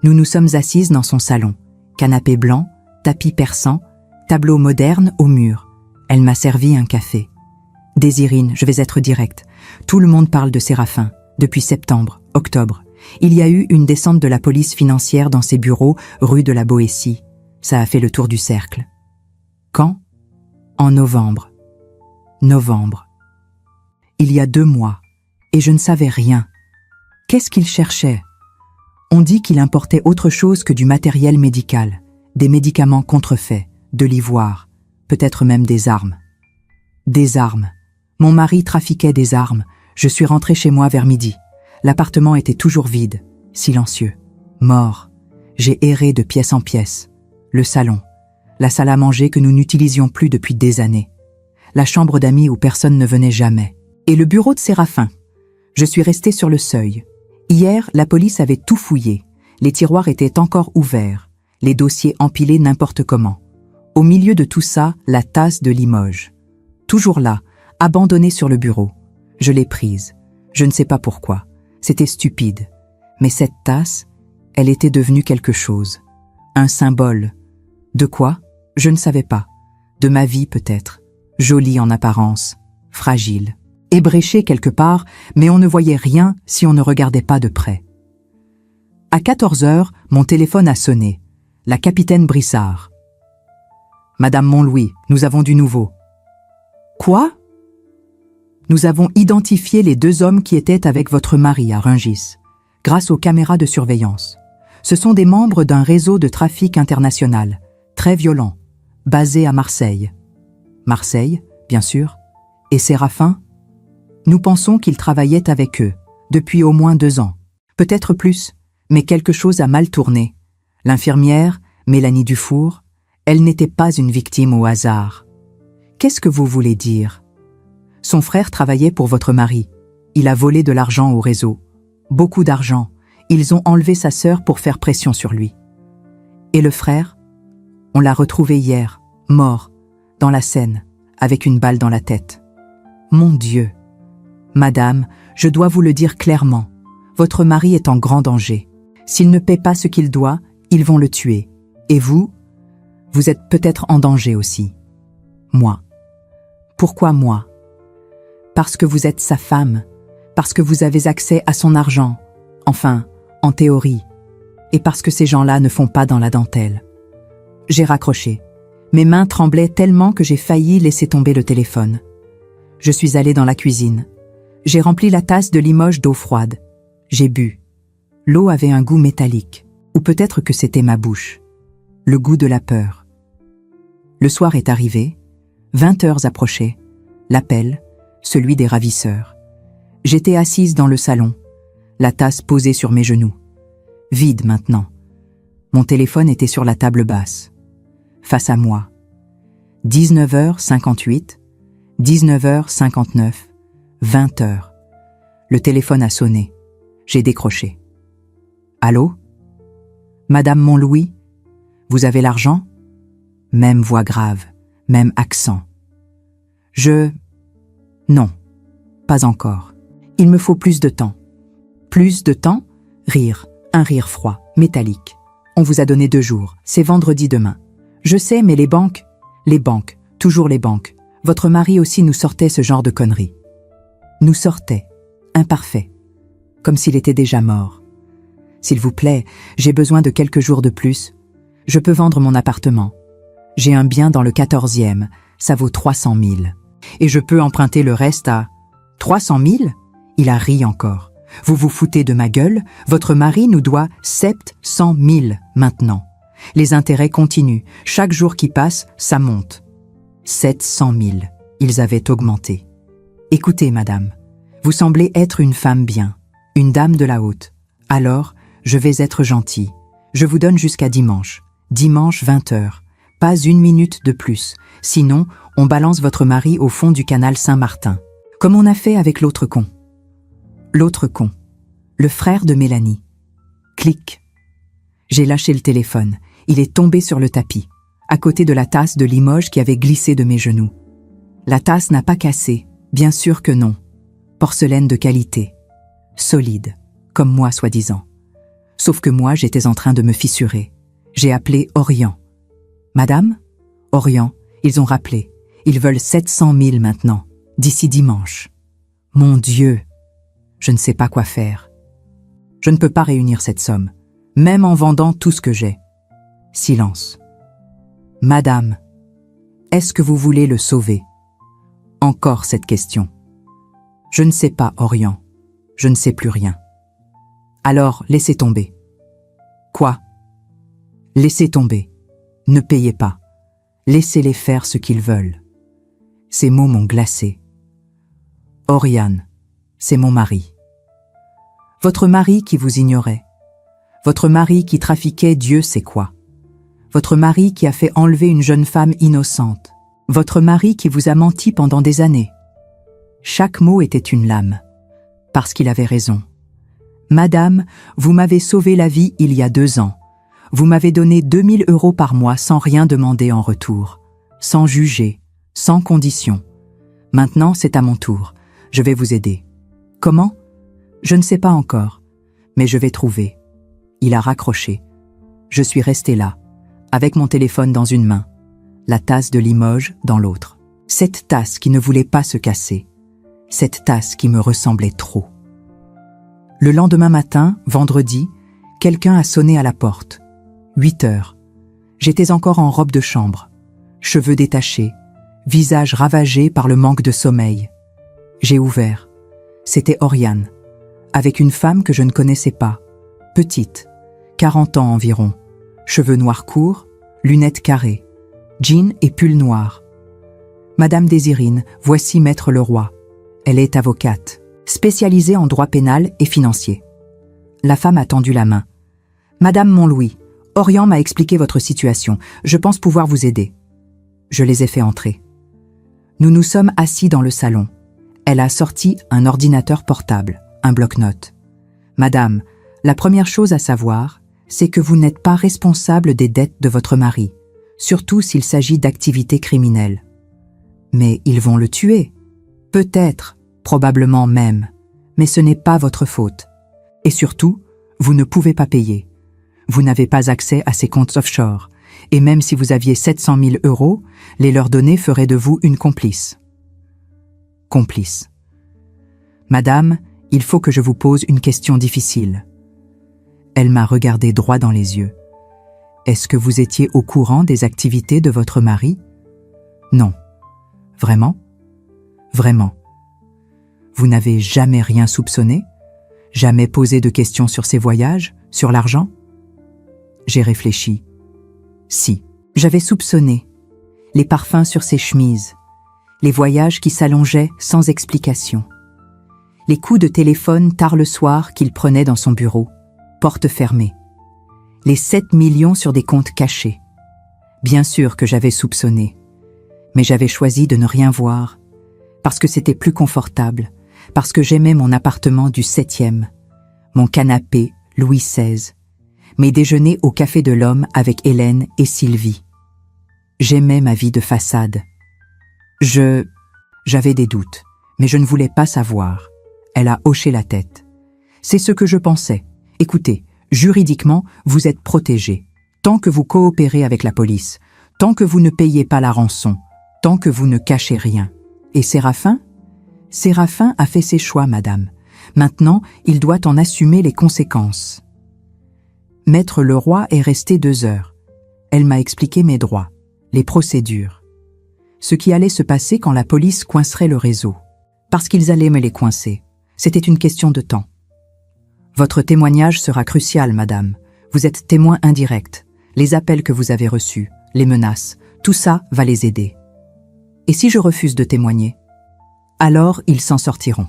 Nous nous sommes assises dans son salon. Canapé blanc, tapis persan, tableau moderne au mur. Elle m'a servi un café. Désirine, je vais être directe. Tout le monde parle de Séraphin. Depuis septembre, octobre. Il y a eu une descente de la police financière dans ses bureaux, rue de la Boétie. Ça a fait le tour du cercle. Quand ? En novembre. Novembre. Il y a 2 mois. Et je ne savais rien. Qu'est-ce qu'il cherchait ? On dit qu'il importait autre chose que du matériel médical, des médicaments contrefaits, de l'ivoire, peut-être même des armes. Des armes. Mon mari trafiquait des armes. Je suis rentrée chez moi vers midi. L'appartement était toujours vide, silencieux, mort. J'ai erré de pièce en pièce. Le salon, la salle à manger que nous n'utilisions plus depuis des années, la chambre d'amis où personne ne venait jamais, et le bureau de Séraphin. Je suis restée sur le seuil. Hier, la police avait tout fouillé. Les tiroirs étaient encore ouverts, les dossiers empilés n'importe comment. Au milieu de tout ça, la tasse de Limoges. Toujours là, abandonnée sur le bureau. Je l'ai prise. Je ne sais pas pourquoi. C'était stupide. Mais cette tasse, elle était devenue quelque chose. Un symbole. De quoi ? Je ne savais pas. De ma vie peut-être. Jolie en apparence. Fragile. ébréché quelque part, mais on ne voyait rien si on ne regardait pas de près. À 14 heures, mon téléphone a sonné. La capitaine Brissard. « Madame Montlouis, nous avons du nouveau. »« Quoi ?» ?»« Nous avons identifié les 2 hommes qui étaient avec votre mari à Rungis, grâce aux caméras de surveillance. Ce sont des membres d'un réseau de trafic international, très violent, basé à Marseille. » Marseille, bien sûr. Et Séraphin ? Nous pensons qu'ils travaillaient avec eux, depuis au moins 2 ans. Peut-être plus, mais quelque chose a mal tourné. L'infirmière, Mélanie Dufour, elle n'était pas une victime au hasard. Qu'est-ce que vous voulez dire ? Son frère travaillait pour votre mari. Il a volé de l'argent au réseau. Beaucoup d'argent. Ils ont enlevé sa sœur pour faire pression sur lui. Et le frère ? On l'a retrouvé hier, mort, dans la Seine, avec une balle dans la tête. Mon Dieu ! Madame, je dois vous le dire clairement, votre mari est en grand danger. S'il ne paie pas ce qu'il doit, ils vont le tuer. Et vous êtes peut-être en danger aussi. Moi. Pourquoi moi ? Parce que vous êtes sa femme, parce que vous avez accès à son argent, enfin, en théorie, et parce que ces gens-là ne font pas dans la dentelle. J'ai raccroché. Mes mains tremblaient tellement que j'ai failli laisser tomber le téléphone. Je suis allée dans la cuisine. J'ai rempli la tasse de Limoges d'eau froide. J'ai bu. L'eau avait un goût métallique, ou peut-être que c'était ma bouche. Le goût de la peur. Le soir est arrivé, 20 heures approchaient, l'appel, celui des ravisseurs. J'étais assise dans le salon, la tasse posée sur mes genoux. Vide maintenant. Mon téléphone était sur la table basse. Face à moi. 19h58, 19h59, 20h. Le téléphone a sonné. J'ai décroché. Allô ? Madame Montlouis ? Vous avez l'argent ? Même voix grave, même accent. Non, pas encore. Il me faut plus de temps. Plus de temps ? Rire, un rire froid, métallique. On vous a donné 2 jours, c'est vendredi demain. Je sais, mais les banques, toujours les banques. Votre mari aussi nous sortait ce genre de conneries. Nous sortait, imparfait, comme s'il était déjà mort. S'il vous plaît, j'ai besoin de quelques jours de plus. Je peux vendre mon appartement. J'ai un bien dans le 14e, ça vaut 300 000. Et je peux emprunter le reste à 300 000 ? Il a ri encore. Vous vous foutez de ma gueule ? Votre mari nous doit 700 000 maintenant. Les intérêts continuent. Chaque jour qui passe, ça monte. 700 000. Ils avaient augmenté. Écoutez, madame, vous semblez être une femme bien, une dame de la haute. Alors, je vais être gentil. Je vous donne jusqu'à dimanche. Dimanche 20h. Pas 1 minute de plus. Sinon, on balance votre mari au fond du canal Saint-Martin. Comme on a fait avec l'autre con. L'autre con. Le frère de Mélanie. Clic. J'ai lâché le téléphone. Il est tombé sur le tapis, à côté de la tasse de Limoges qui avait glissé de mes genoux. La tasse n'a pas cassé, bien sûr que non. Porcelaine de qualité. Solide, comme moi soi-disant. Sauf que moi, j'étais en train de me fissurer. J'ai appelé Orient. Madame ? Orient, ils ont rappelé. Ils veulent 700 000 maintenant, d'ici dimanche. Mon Dieu ! Je ne sais pas quoi faire. Je ne peux pas réunir cette somme, même en vendant tout ce que j'ai. Silence. Madame, est-ce que vous voulez le sauver ? Encore cette question. Je ne sais pas, Orient. Je ne sais plus rien. Alors, laissez tomber. Quoi ? Laissez tomber. Ne payez pas. Laissez-les faire ce qu'ils veulent. Ces mots m'ont glacé. Oriane, c'est mon mari. Votre mari qui vous ignorait. Votre mari qui trafiquait Dieu sait quoi. Votre mari qui a fait enlever une jeune femme innocente. Votre mari qui vous a menti pendant des années. Chaque mot était une lame. Parce qu'il avait raison. Madame, vous m'avez sauvé la vie il y a 2 ans. Vous m'avez donné 2 000 € par mois sans rien demander en retour. Sans juger, sans condition. Maintenant, c'est à mon tour. Je vais vous aider. Comment ? Je ne sais pas encore, mais je vais trouver. Il a raccroché. Je suis restée là, avec mon téléphone dans une main, la tasse de Limoges dans l'autre. Cette tasse qui ne voulait pas se casser. cette tasse qui me ressemblait trop. Le lendemain matin, vendredi, quelqu'un a sonné à la porte. 8 heures. J'étais encore en robe de chambre, cheveux détachés, visage ravagé par le manque de sommeil. J'ai ouvert. C'était Oriane, avec une femme que je ne connaissais pas, petite, 40 ans environ, cheveux noirs courts, lunettes carrées, jean et pull noir. Madame Désirine, voici Maître Leroy. Elle est avocate, spécialisée en droit pénal et financier. La femme a tendu la main. Madame Montlouis, Oriane m'a expliqué votre situation. Je pense pouvoir vous aider. Je les ai fait entrer. Nous nous sommes assis dans le salon. Elle a sorti un ordinateur portable, un bloc-notes. Madame, la première chose à savoir, c'est que vous n'êtes pas responsable des dettes de votre mari, surtout s'il s'agit d'activités criminelles. Mais ils vont le tuer. Peut-être, probablement même, mais ce n'est pas votre faute. Et surtout, vous ne pouvez pas payer. Vous n'avez pas accès à ces comptes offshore, et même si vous aviez 700 000 €, les leur donner ferait de vous une complice. Complice. Madame, il faut que je vous pose une question difficile. Elle m'a regardé droit dans les yeux. Est-ce que vous étiez au courant des activités de votre mari? Non. Vraiment? Vraiment. Vous n'avez jamais rien soupçonné? Jamais posé de questions sur ses voyages, sur l'argent? J'ai réfléchi. Si, j'avais soupçonné. Les parfums sur ses chemises, les voyages qui s'allongeaient sans explication, les coups de téléphone tard le soir qu'il prenait dans son bureau, porte fermée, les 7 millions sur des comptes cachés. Bien sûr que j'avais soupçonné, mais j'avais choisi de ne rien voir, parce que c'était plus confortable, parce que j'aimais mon appartement du 7e, mon canapé Louis XVI, mes déjeuners au Café de l'Homme avec Hélène et Sylvie. J'aimais ma vie de façade. J'avais des doutes, mais je ne voulais pas savoir. Elle a hoché la tête. C'est ce que je pensais. Écoutez, juridiquement, vous êtes protégés. Tant que vous coopérez avec la police, tant que vous ne payez pas la rançon, tant que vous ne cachez rien. Et Séraphin? Séraphin a fait ses choix, madame. Maintenant, il doit en assumer les conséquences. Maître Leroy est resté 2 heures. Elle m'a expliqué mes droits, les procédures. Ce qui allait se passer quand la police coincerait le réseau. Parce qu'ils allaient me les coincer. C'était une question de temps. Votre témoignage sera crucial, madame. Vous êtes témoin indirect. Les appels que vous avez reçus, les menaces, tout ça va les aider. Et si je refuse de témoigner? Alors ils s'en sortiront.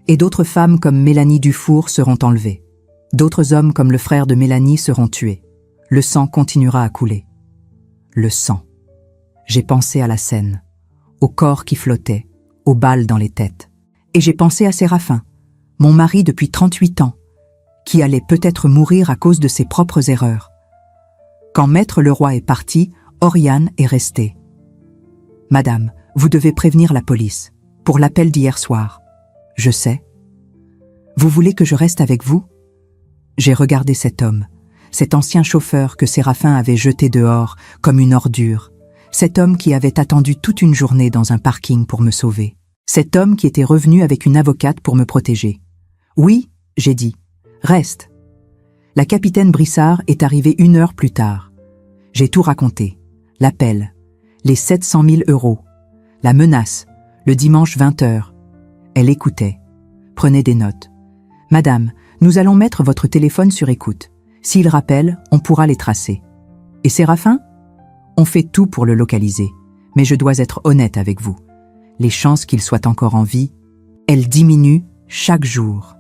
Et d'autres femmes comme Mélanie Dufour seront enlevées. D'autres hommes comme le frère de Mélanie seront tués. Le sang continuera à couler. Le sang. J'ai pensé à la scène, au corps qui flottait, aux balles dans les têtes. Et j'ai pensé à Séraphin, mon mari depuis 38 ans, qui allait peut-être mourir à cause de ses propres erreurs. Quand Maître Leroy est parti, Oriane est restée. Madame, vous devez prévenir la police, pour l'appel d'hier soir. Je sais. Vous voulez que je reste avec vous? J'ai regardé cet homme, cet ancien chauffeur que Séraphin avait jeté dehors comme une ordure, cet homme qui avait attendu toute une journée dans un parking pour me sauver, cet homme qui était revenu avec une avocate pour me protéger. Oui, j'ai dit, reste. La capitaine Brissard est arrivée 1 heure plus tard. J'ai tout raconté, l'appel, les 700 000 €, la menace, le dimanche 20 h. Elle écoutait, prenait des notes. Madame, nous allons mettre votre téléphone sur écoute. S'il rappelle, on pourra les tracer. Et Séraphin? On fait tout pour le localiser. Mais je dois être honnête avec vous. Les chances qu'il soit encore en vie, elles diminuent chaque jour.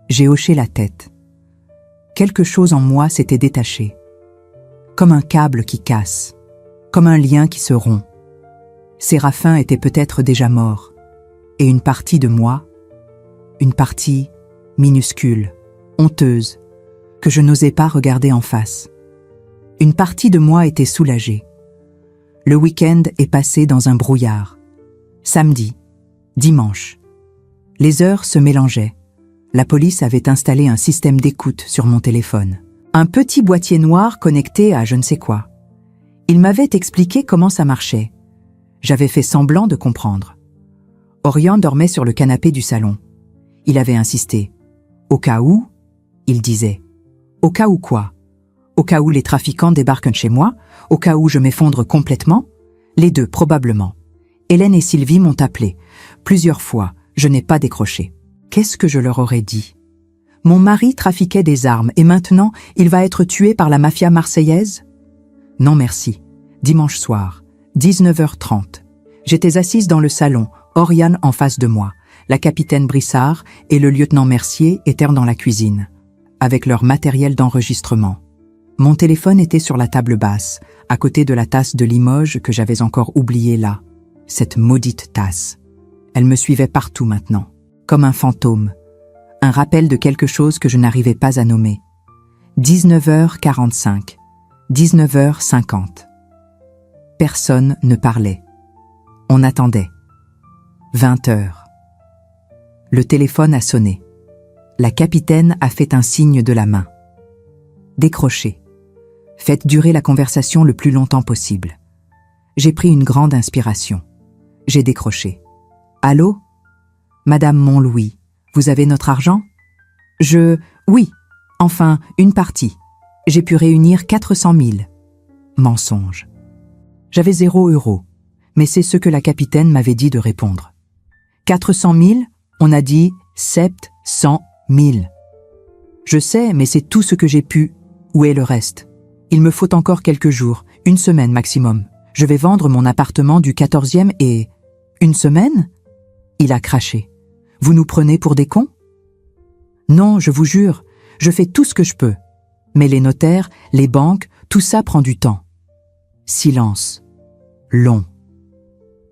J'ai hoché la tête. Quelque chose en moi s'était détaché. Comme un câble qui casse. Comme un lien qui se rompt. Séraphin était peut-être déjà mort. Et une partie de moi, une partie minuscule, honteuse, que je n'osais pas regarder en face. Une partie de moi était soulagée. Le week-end est passé dans un brouillard. Samedi, dimanche. Les heures se mélangeaient. La police avait installé un système d'écoute sur mon téléphone. Un petit boîtier noir connecté à je ne sais quoi. Il m'avait expliqué comment ça marchait. J'avais fait semblant de comprendre. Orion dormait sur le canapé du salon. Il avait insisté. Au cas où, il disait. Au cas où quoi? Au cas où les trafiquants débarquent chez moi? Au cas où je m'effondre complètement? Les deux, probablement. Hélène et Sylvie m'ont appelé. Plusieurs fois, je n'ai pas décroché. Qu'est-ce que je leur aurais dit? Mon mari trafiquait des armes et maintenant, il va être tué par la mafia marseillaise? Non merci. Dimanche soir, 19h30. J'étais assise dans le salon, Oriane en face de moi. La capitaine Brissard et le lieutenant Mercier étaient dans la cuisine, avec leur matériel d'enregistrement. Mon téléphone était sur la table basse, à côté de la tasse de Limoges que j'avais encore oubliée là. Cette maudite tasse. Elle me suivait partout maintenant, comme un fantôme. Un rappel de quelque chose que je n'arrivais pas à nommer. 19h45, 19h50. Personne ne parlait. On attendait. 20h. Le téléphone a sonné. La capitaine a fait un signe de la main. Décrochez. Faites durer la conversation le plus longtemps possible. J'ai pris une grande inspiration. J'ai décroché. Allô? Madame Montlouis, vous avez notre argent? Oui, enfin, une partie. J'ai pu réunir 400 000. Mensonge. J'avais 0 €, mais c'est ce que la capitaine m'avait dit de répondre. 400 000, on a dit 700 000. Je sais, mais c'est tout ce que j'ai pu. Où est le reste? Il me faut encore quelques jours, 1 semaine maximum. Je vais vendre mon appartement du 14e et... 1 semaine? Il a craché. Vous nous prenez pour des cons? Non, je vous jure, je fais tout ce que je peux. Mais les notaires, les banques, tout ça prend du temps. Silence. Long.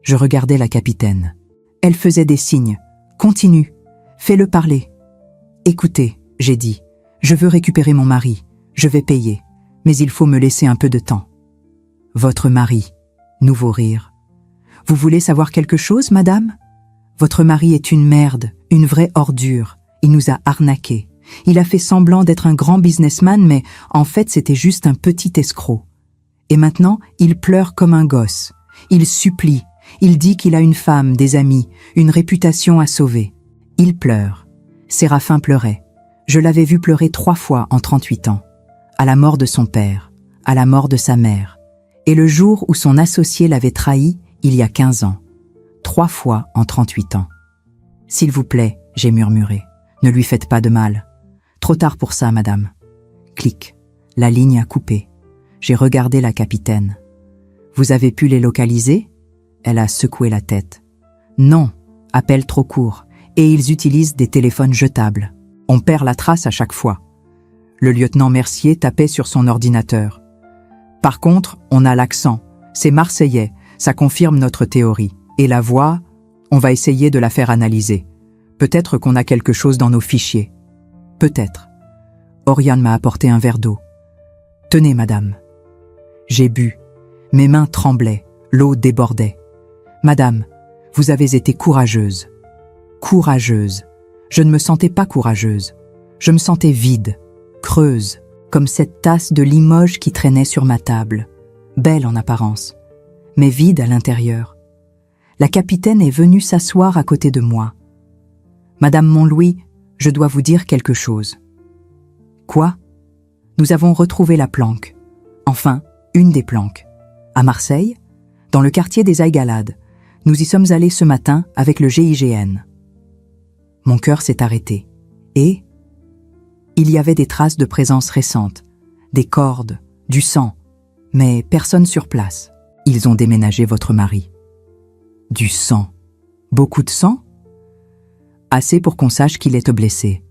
Je regardais la capitaine. Elle faisait des signes. Continue. Fais-le parler. Écoutez, j'ai dit, je veux récupérer mon mari. Je vais payer. Mais il faut me laisser un peu de temps. Votre mari. Nouveau rire. Vous voulez savoir quelque chose, madame? Votre mari est une merde, une vraie ordure. Il nous a arnaqués. Il a fait semblant d'être un grand businessman, mais en fait c'était juste un petit escroc. Et maintenant, il pleure comme un gosse. Il supplie. Il dit qu'il a une femme, des amis, une réputation à sauver. Il pleure. Séraphin pleurait. Je l'avais vu pleurer 3 fois en 38 ans. À la mort de son père, à la mort de sa mère. Et le jour où son associé l'avait trahi, il y a 15 ans. 3 fois en 38 ans. S'il vous plaît, j'ai murmuré. Ne lui faites pas de mal. Trop tard pour ça, madame. Clic. La ligne a coupé. J'ai regardé la capitaine. Vous avez pu les localiser? Elle a secoué la tête. Non, appel trop court. Et ils utilisent des téléphones jetables. On perd la trace à chaque fois. Le lieutenant Mercier tapait sur son ordinateur. Par contre, on a l'accent. C'est marseillais. Ça confirme notre théorie. Et la voix, on va essayer de la faire analyser. Peut-être qu'on a quelque chose dans nos fichiers. Peut-être. Oriane m'a apporté un verre d'eau. Tenez, madame. J'ai bu. Mes mains tremblaient. L'eau débordait. Madame, vous avez été courageuse. Courageuse. Je ne me sentais pas courageuse. Je me sentais vide, creuse, comme cette tasse de Limoges qui traînait sur ma table. Belle en apparence, mais vide à l'intérieur. La capitaine est venue s'asseoir à côté de moi. Madame Montlouis, je dois vous dire quelque chose. Quoi? Nous avons retrouvé la planque. Enfin, une des planques. À Marseille, dans le quartier des Aïgalades. Nous y sommes allés ce matin avec le GIGN. Mon cœur s'est arrêté. Et il y avait des traces de présence récente, des cordes, du sang, mais personne sur place. Ils ont déménagé votre mari. Du sang. Beaucoup de sang? Assez pour qu'on sache qu'il est blessé,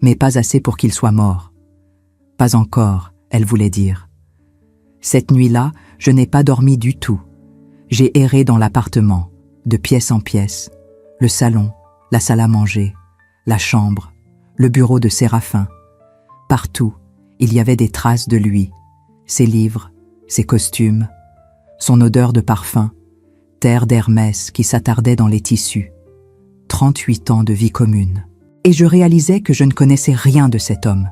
mais pas assez pour qu'il soit mort. Pas encore, elle voulait dire. Cette nuit-là, je n'ai pas dormi du tout. J'ai erré dans l'appartement, de pièce en pièce, le salon, la salle à manger, la chambre, le bureau de Séraphin. Partout, il y avait des traces de lui, ses livres, ses costumes, son odeur de parfum, terre d'Hermès qui s'attardait dans les tissus. 38 ans de vie commune. Et je réalisais que je ne connaissais rien de cet homme.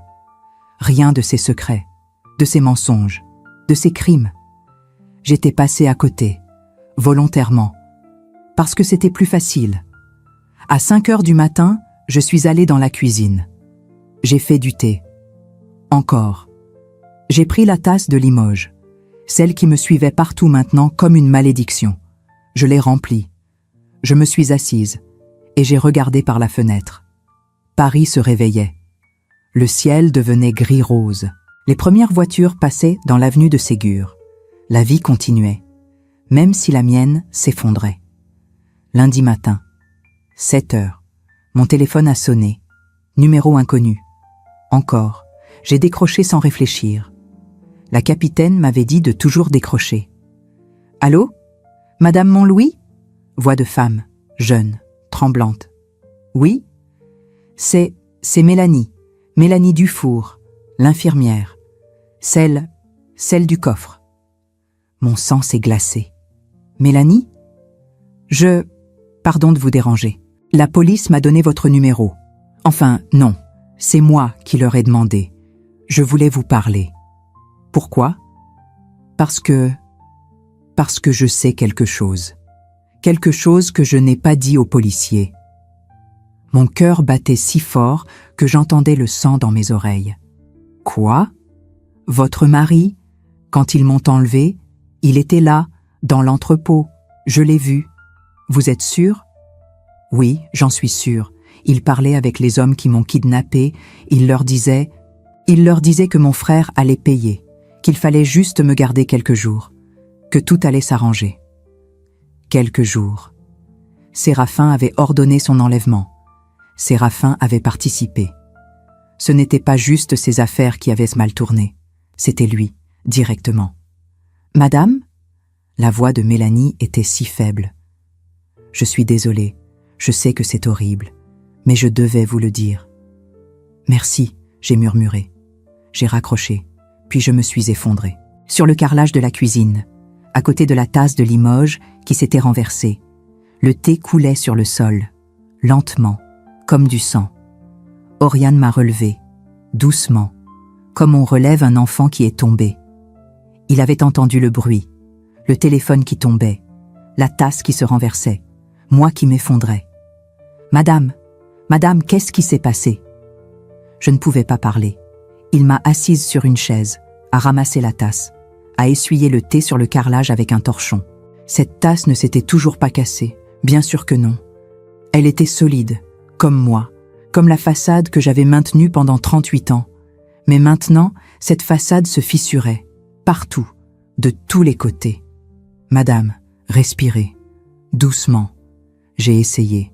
Rien de ses secrets, de ses mensonges, de ses crimes. J'étais passée à côté, volontairement, parce que c'était plus facile, À 5 heures du matin, je suis allée dans la cuisine. J'ai fait du thé. Encore. J'ai pris la tasse de Limoges, celle qui me suivait partout maintenant comme une malédiction. Je l'ai remplie. Je me suis assise et j'ai regardé par la fenêtre. Paris se réveillait. Le ciel devenait gris-rose. Les premières voitures passaient dans l'avenue de Ségur. La vie continuait, même si la mienne s'effondrait. Lundi matin, 7 heures, mon téléphone a sonné. Numéro inconnu. Encore, j'ai décroché sans réfléchir. La capitaine m'avait dit de toujours décrocher. « Allô? Madame Montlouis ?» Voix de femme, jeune, tremblante. « Oui? C'est Mélanie. Mélanie Dufour, l'infirmière. Celle du coffre. » Mon sang s'est glacé. « Mélanie? Pardon de vous déranger. La police m'a donné votre numéro. Enfin, non, c'est moi qui leur ai demandé. Je voulais vous parler. Pourquoi? Parce que je sais quelque chose. Quelque chose que je n'ai pas dit aux policiers. Mon cœur battait si fort que j'entendais le sang dans mes oreilles. Quoi? Votre mari, quand ils m'ont enlevé, il était là, dans l'entrepôt. Je l'ai vu. Vous êtes sûr? Oui, j'en suis sûr. Il parlait avec les hommes qui m'ont kidnappé. Il leur disait que mon frère allait payer, qu'il fallait juste me garder quelques jours, que tout allait s'arranger. Quelques jours. Séraphin avait ordonné son enlèvement. Séraphin avait participé. Ce n'était pas juste ses affaires qui avaient mal tourné. C'était lui, directement. « Madame ?» La voix de Mélanie était si faible. « Je suis désolée, je sais que c'est horrible, mais je devais vous le dire. »« Merci », j'ai murmuré. J'ai raccroché, puis je me suis effondrée. Sur le carrelage de la cuisine, à côté de la tasse de Limoges qui s'était renversée, le thé coulait sur le sol, lentement, comme du sang. Oriane m'a relevée, doucement, comme on relève un enfant qui est tombé. Il avait entendu le bruit, le téléphone qui tombait, la tasse qui se renversait, moi qui m'effondrais. « Madame, qu'est-ce qui s'est passé ?» Je ne pouvais pas parler. Il m'a assise sur une chaise, a ramassé la tasse, a essuyé le thé sur le carrelage avec un torchon. Cette tasse ne s'était toujours pas cassée, bien sûr que non. Elle était solide, comme moi, comme la façade que j'avais maintenue pendant 38 ans. Mais maintenant, cette façade se fissurait, partout, de tous les côtés. « Madame, respirez, doucement. » J'ai essayé.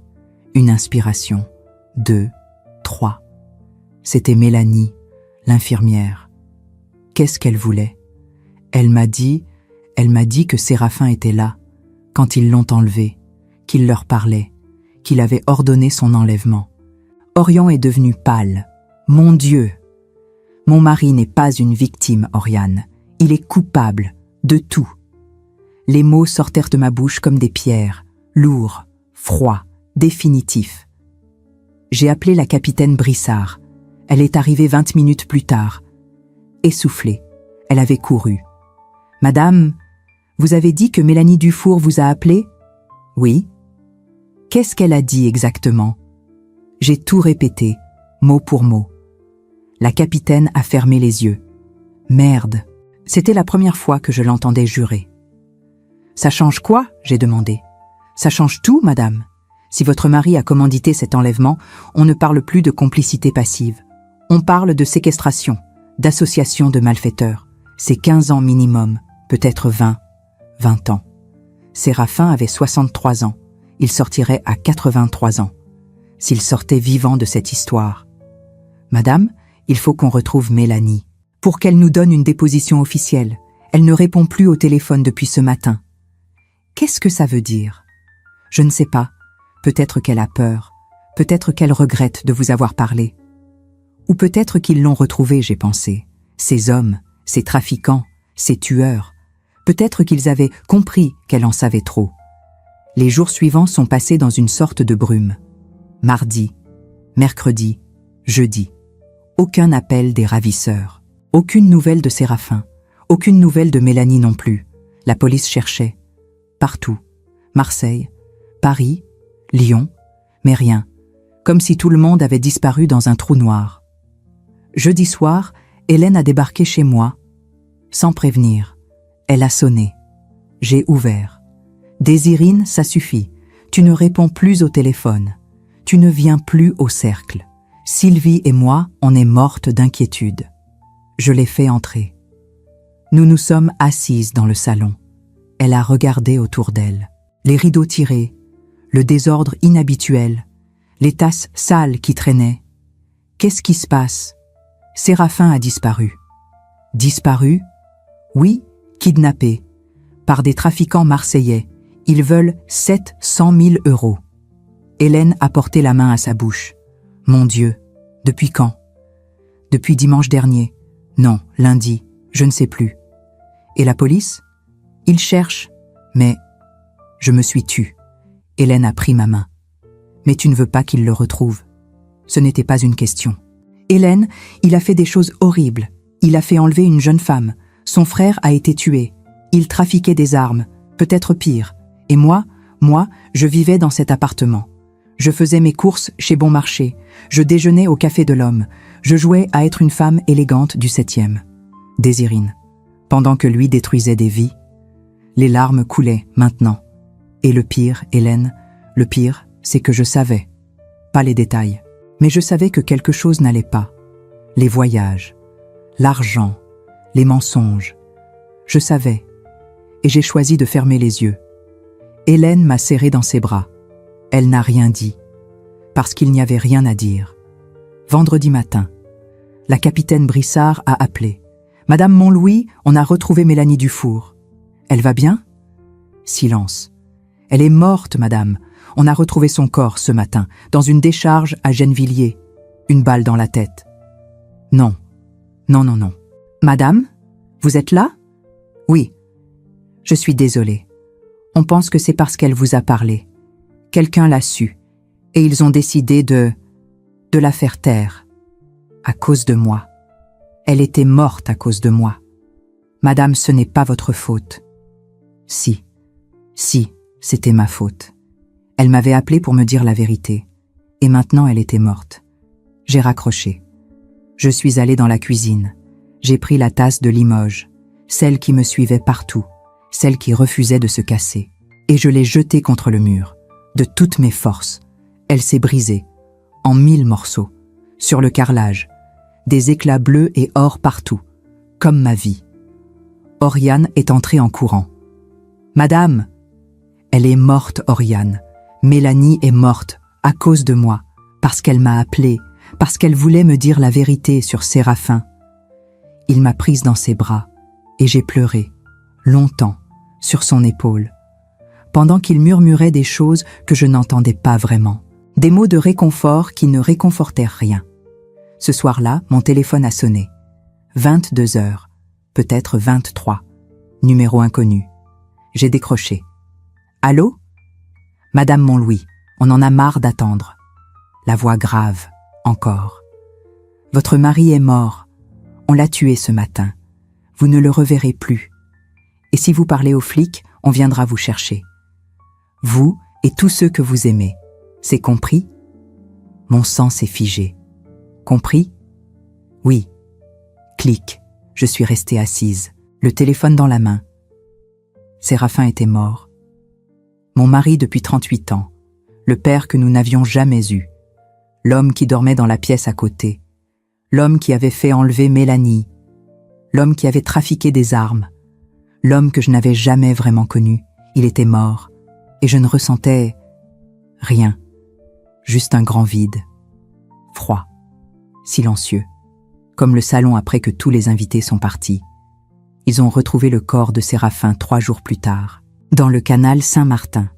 Une inspiration. 2, 3. C'était Mélanie, l'infirmière. Qu'est-ce qu'elle voulait? Elle m'a dit que Séraphin était là, quand ils l'ont enlevé, qu'il leur parlait, qu'il avait ordonné son enlèvement. Orion est devenu pâle. Mon Dieu! Mon mari n'est pas une victime, Oriane. Il est coupable de tout. Les mots sortirent de ma bouche comme des pierres, lourds, froids, définitifs. J'ai appelé la capitaine Brissard. Elle est arrivée 20 minutes plus tard. Essoufflée, elle avait couru. « Madame, vous avez dit que Mélanie Dufour vous a appelé ?»« Oui. »« Qu'est-ce qu'elle a dit exactement ?» J'ai tout répété, mot pour mot. La capitaine a fermé les yeux. Merde, c'était la première fois que je l'entendais jurer. « Ça change quoi ?» j'ai demandé. « Ça change tout, madame. Si votre mari a commandité cet enlèvement, on ne parle plus de complicité passive. On parle de séquestration, d'association de malfaiteurs. C'est 15 ans minimum, peut-être 20 ans. Séraphin avait 63 ans. Il sortirait à 83 ans. S'il sortait vivant de cette histoire. Madame, il faut qu'on retrouve Mélanie. Pour qu'elle nous donne une déposition officielle. Elle ne répond plus au téléphone depuis ce matin. Qu'est-ce que ça veut dire? Je ne sais pas. Peut-être qu'elle a peur. Peut-être qu'elle regrette de vous avoir parlé. Ou peut-être qu'ils l'ont retrouvée, j'ai pensé. Ces hommes, ces trafiquants, ces tueurs. Peut-être qu'ils avaient compris qu'elle en savait trop. Les jours suivants sont passés dans une sorte de brume. Mardi, mercredi, jeudi. Aucun appel des ravisseurs. Aucune nouvelle de Séraphin. Aucune nouvelle de Mélanie non plus. La police cherchait. Partout. Marseille, Paris, Lyon, Mais rien, comme si tout le monde avait disparu dans un trou noir. Jeudi soir, Hélène a débarqué chez moi, sans prévenir. Elle a sonné. J'ai ouvert. Désirine, ça suffit. Tu ne réponds plus au téléphone. Tu ne viens plus au cercle. Sylvie et moi, on est mortes d'inquiétude. Je l'ai fait entrer. Nous nous sommes assises dans le salon. Elle a regardé autour d'elle. Les rideaux tirés, le désordre inhabituel, les tasses sales qui traînaient. Qu'est-ce qui se passe? Séraphin a disparu. Disparu? Oui, kidnappé. Par des trafiquants marseillais. Ils veulent 700 000 €. Hélène a porté la main à sa bouche. Mon Dieu, depuis quand? Depuis dimanche dernier. Non, lundi, je ne sais plus. Et la police? Ils cherchent, mais je me suis tue. Hélène a pris ma main. Mais tu ne veux pas qu'ils le retrouvent. Ce n'était pas une question. Hélène, il a fait des choses horribles. Il a fait enlever une jeune femme. Son frère a été tué. Il trafiquait des armes, peut-être pire. Et moi, je vivais dans cet appartement. Je faisais mes courses chez Bon Marché. Je déjeunais au Café de l'Homme. Je jouais à être une femme élégante du 7e. Désirine. Pendant que lui détruisait des vies, les larmes coulaient maintenant. Et le pire, Hélène, le pire, c'est que je savais. Pas les détails. Mais je savais que quelque chose n'allait pas. Les voyages, l'argent, les mensonges. Je savais. Et j'ai choisi de fermer les yeux. Hélène m'a serré dans ses bras. Elle n'a rien dit. Parce qu'il n'y avait rien à dire. Vendredi matin, la capitaine Brissard a appelé. « Madame Montlouis, on a retrouvé Mélanie Dufour. Elle va bien ?» Silence. « Elle est morte, madame. On a retrouvé son corps ce matin, dans une décharge à Gennevilliers. Une balle dans la tête. »« Non. Non, non, non. »« Madame, vous êtes là ?»« Oui. Je suis désolée. On pense que c'est parce qu'elle vous a parlé. Quelqu'un l'a su. Et ils ont décidé de la faire taire. À cause de moi. Elle était morte à cause de moi. Madame, ce n'est pas votre faute. » Si, c'était ma faute. Elle m'avait appelé pour me dire la vérité. Et maintenant, elle était morte. J'ai raccroché. Je suis allée dans la cuisine. J'ai pris la tasse de Limoges, celle qui me suivait partout, celle qui refusait de se casser. Et je l'ai jetée contre le mur, de toutes mes forces. Elle s'est brisée, en 1000 morceaux, sur le carrelage, des éclats bleus et or partout, comme ma vie. Oriane est entrée en courant. « Madame !» Elle est morte, Oriane. Mélanie est morte, à cause de moi, parce qu'elle m'a appelée, parce qu'elle voulait me dire la vérité sur Séraphin. Il m'a prise dans ses bras, et j'ai pleuré, longtemps, sur son épaule, pendant qu'il murmurait des choses que je n'entendais pas vraiment, des mots de réconfort qui ne réconfortèrent rien. Ce soir-là, mon téléphone a sonné. 22 heures, peut-être 23. Numéro inconnu. J'ai décroché. « Allô ? Madame Montlouis, on en a marre d'attendre. » La voix grave, encore. « Votre mari est mort. On l'a tué ce matin. Vous ne le reverrez plus. Et si vous parlez aux flics, on viendra vous chercher. Vous et tous ceux que vous aimez. C'est compris ? » Mon sang s'est figé. « Compris ? » Oui. Clic. Je suis restée assise, le téléphone dans la main. Séraphin était mort. Mon mari depuis 38 ans, le père que nous n'avions jamais eu, l'homme qui dormait dans la pièce à côté, l'homme qui avait fait enlever Mélanie, l'homme qui avait trafiqué des armes, l'homme que je n'avais jamais vraiment connu, il était mort, et je ne ressentais rien, juste un grand vide, froid, silencieux, comme le salon après que tous les invités sont partis. Ils ont retrouvé le corps de Séraphin 3 jours plus tard, dans le canal Saint-Martin,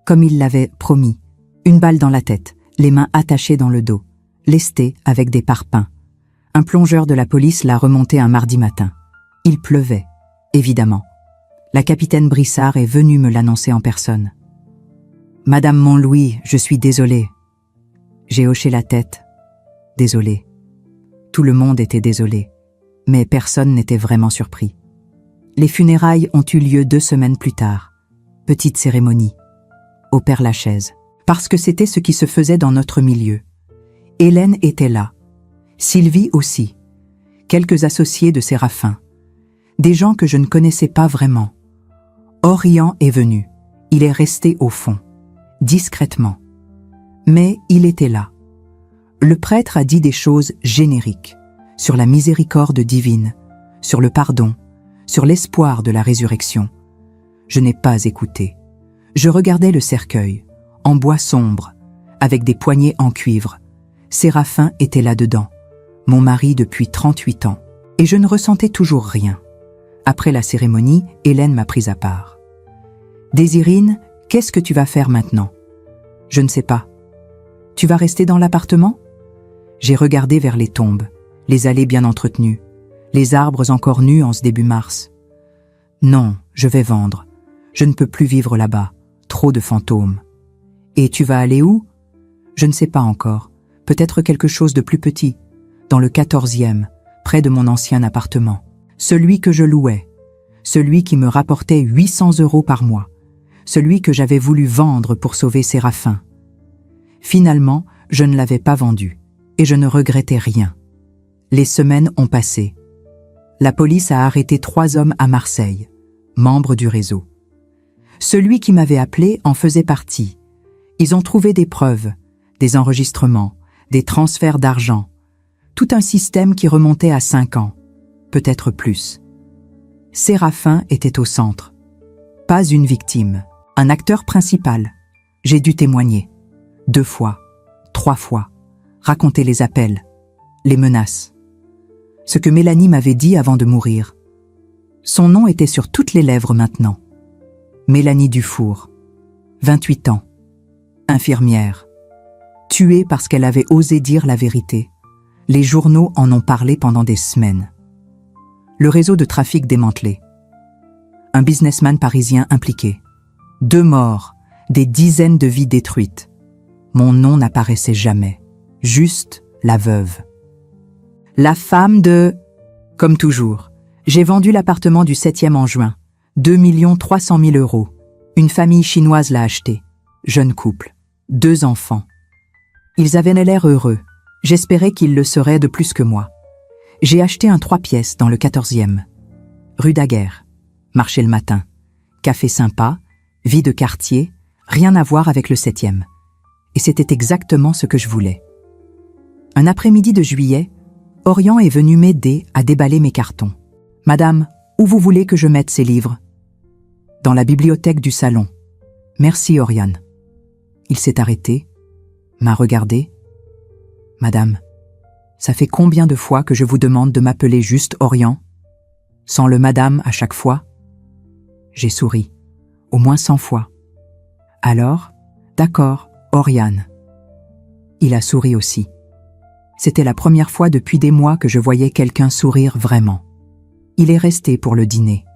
comme il l'avait promis. Une balle dans la tête, les mains attachées dans le dos, lesté avec des parpaings. Un plongeur de la police l'a remonté un mardi matin. Il pleuvait, évidemment. La capitaine Brissard est venue me l'annoncer en personne. « Madame Montlouis, je suis désolée. » J'ai hoché la tête. Désolée. Tout le monde était désolé, mais personne n'était vraiment surpris. Les funérailles ont eu lieu 2 semaines plus tard. Petite cérémonie. Au Père-Lachaise. parce que c'était ce qui se faisait dans notre milieu. Hélène était là, Sylvie aussi, quelques associés de Séraphin, des gens que je ne connaissais pas vraiment. Orion est venu, il est resté au fond, discrètement. Mais il était là. Le prêtre a dit des choses génériques, sur la miséricorde divine, sur le pardon, sur l'espoir de la résurrection. Je n'ai pas écouté. Je regardais le cercueil, en bois sombre, avec des poignées en cuivre. Séraphin était là-dedans, mon mari depuis 38 ans, et je ne ressentais toujours rien. Après la cérémonie, Hélène m'a prise à part. « Désirine, qu'est-ce que tu vas faire maintenant ?»« Je ne sais pas. »« Tu vas rester dans l'appartement ?» J'ai regardé vers les tombes, les allées bien entretenues, les arbres encore nus en ce début mars. « Non, je vais vendre. Je ne peux plus vivre là-bas. Trop de fantômes. »« Et tu vas aller où ?»« Je ne sais pas encore. Peut-être quelque chose de plus petit, dans le 14e, près de mon ancien appartement. Celui que je louais, celui qui me rapportait 800 € par mois, celui que j'avais voulu vendre pour sauver Séraphin. Finalement, je ne l'avais pas vendu, et je ne regrettais rien. Les semaines ont passé. La police a arrêté 3 hommes à Marseille, membres du réseau. Celui qui m'avait appelé en faisait partie. Ils ont trouvé des preuves, des enregistrements, des transferts d'argent, tout un système qui remontait à 5 ans, peut-être plus. Séraphin était au centre. Pas une victime, un acteur principal. J'ai dû témoigner. 2 fois, 3 fois, raconter les appels, les menaces. Ce que Mélanie m'avait dit avant de mourir. Son nom était sur toutes les lèvres maintenant. Mélanie Dufour, 28 ans, infirmière, tuée parce qu'elle avait osé dire la vérité. Les journaux en ont parlé pendant des semaines. Le réseau de trafic démantelé. Un businessman parisien impliqué. 2 morts, des dizaines de vies détruites. Mon nom n'apparaissait jamais. Juste la veuve. La femme de... Comme toujours, j'ai vendu l'appartement du 7e en juin. 2 300 000 €. Une famille chinoise l'a acheté. Jeune couple. 2 enfants. Ils avaient l'air heureux. J'espérais qu'ils le seraient de plus que moi. J'ai acheté un 3 pièces dans le 14e. Rue Daguerre. Marché le matin. Café sympa, vie de quartier, rien à voir avec le 7e. Et c'était exactement ce que je voulais. Un après-midi de juillet, Orion est venu m'aider à déballer mes cartons. « Madame, où vous voulez que je mette ces livres ?»« Dans la bibliothèque du salon. »« Merci, Oriane. » Il s'est arrêté, m'a regardé. « Madame, ça fait combien de fois que je vous demande de m'appeler juste Orion, sans le madame à chaque fois ?» J'ai souri, au moins 100 fois. « Alors, d'accord, Oriane. » Il a souri aussi. C'était la première fois depuis des mois que je voyais quelqu'un sourire vraiment. Il est resté pour le dîner.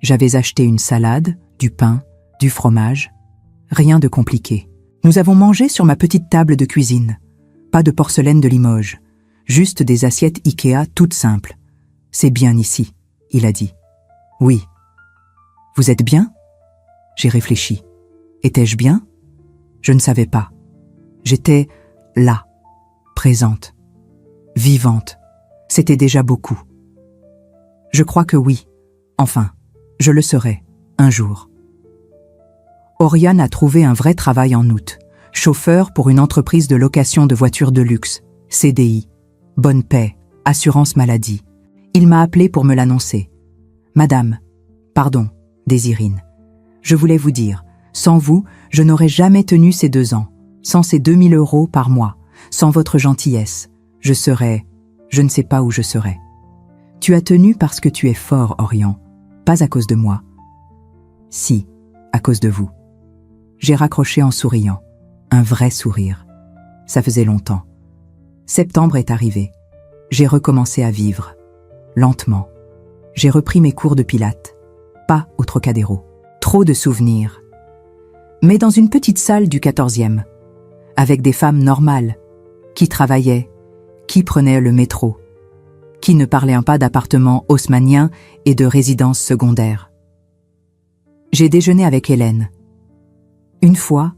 J'avais acheté une salade, du pain, du fromage. Rien de compliqué. Nous avons mangé sur ma petite table de cuisine. Pas de porcelaine de Limoges. Juste des assiettes Ikea toutes simples. « C'est bien ici », il a dit. « Oui. »« Vous êtes bien ?» J'ai réfléchi. Étais-je bien ? Je ne savais pas. J'étais là, présente, vivante. C'était déjà beaucoup. Je crois que oui. Enfin, je le serai, un jour. Oriane a trouvé un vrai travail en août. Chauffeur pour une entreprise de location de voitures de luxe. CDI. Bonne paie. Assurance maladie. Il m'a appelé pour me l'annoncer. « Madame, pardon, Désirine. Je voulais vous dire, sans vous, je n'aurais jamais tenu ces 2 ans. Sans ces 2 000 € par mois. Sans votre gentillesse. Je ne sais pas où je serais. Tu as tenu parce que tu es fort, Orion. Pas à cause de moi. Si, à cause de vous. » J'ai raccroché en souriant. Un vrai sourire. Ça faisait longtemps. Septembre est arrivé. J'ai recommencé à vivre. Lentement. J'ai repris mes cours de pilates. Pas au Trocadéro. Trop de souvenirs. Mais dans une petite salle du 14e. Avec des femmes normales. Qui travaillaient. Qui prenaient le métro. Qui ne parlaient pas d'appartements haussmanniens et de résidences secondaires. J'ai déjeuné avec Hélène. 1 fois,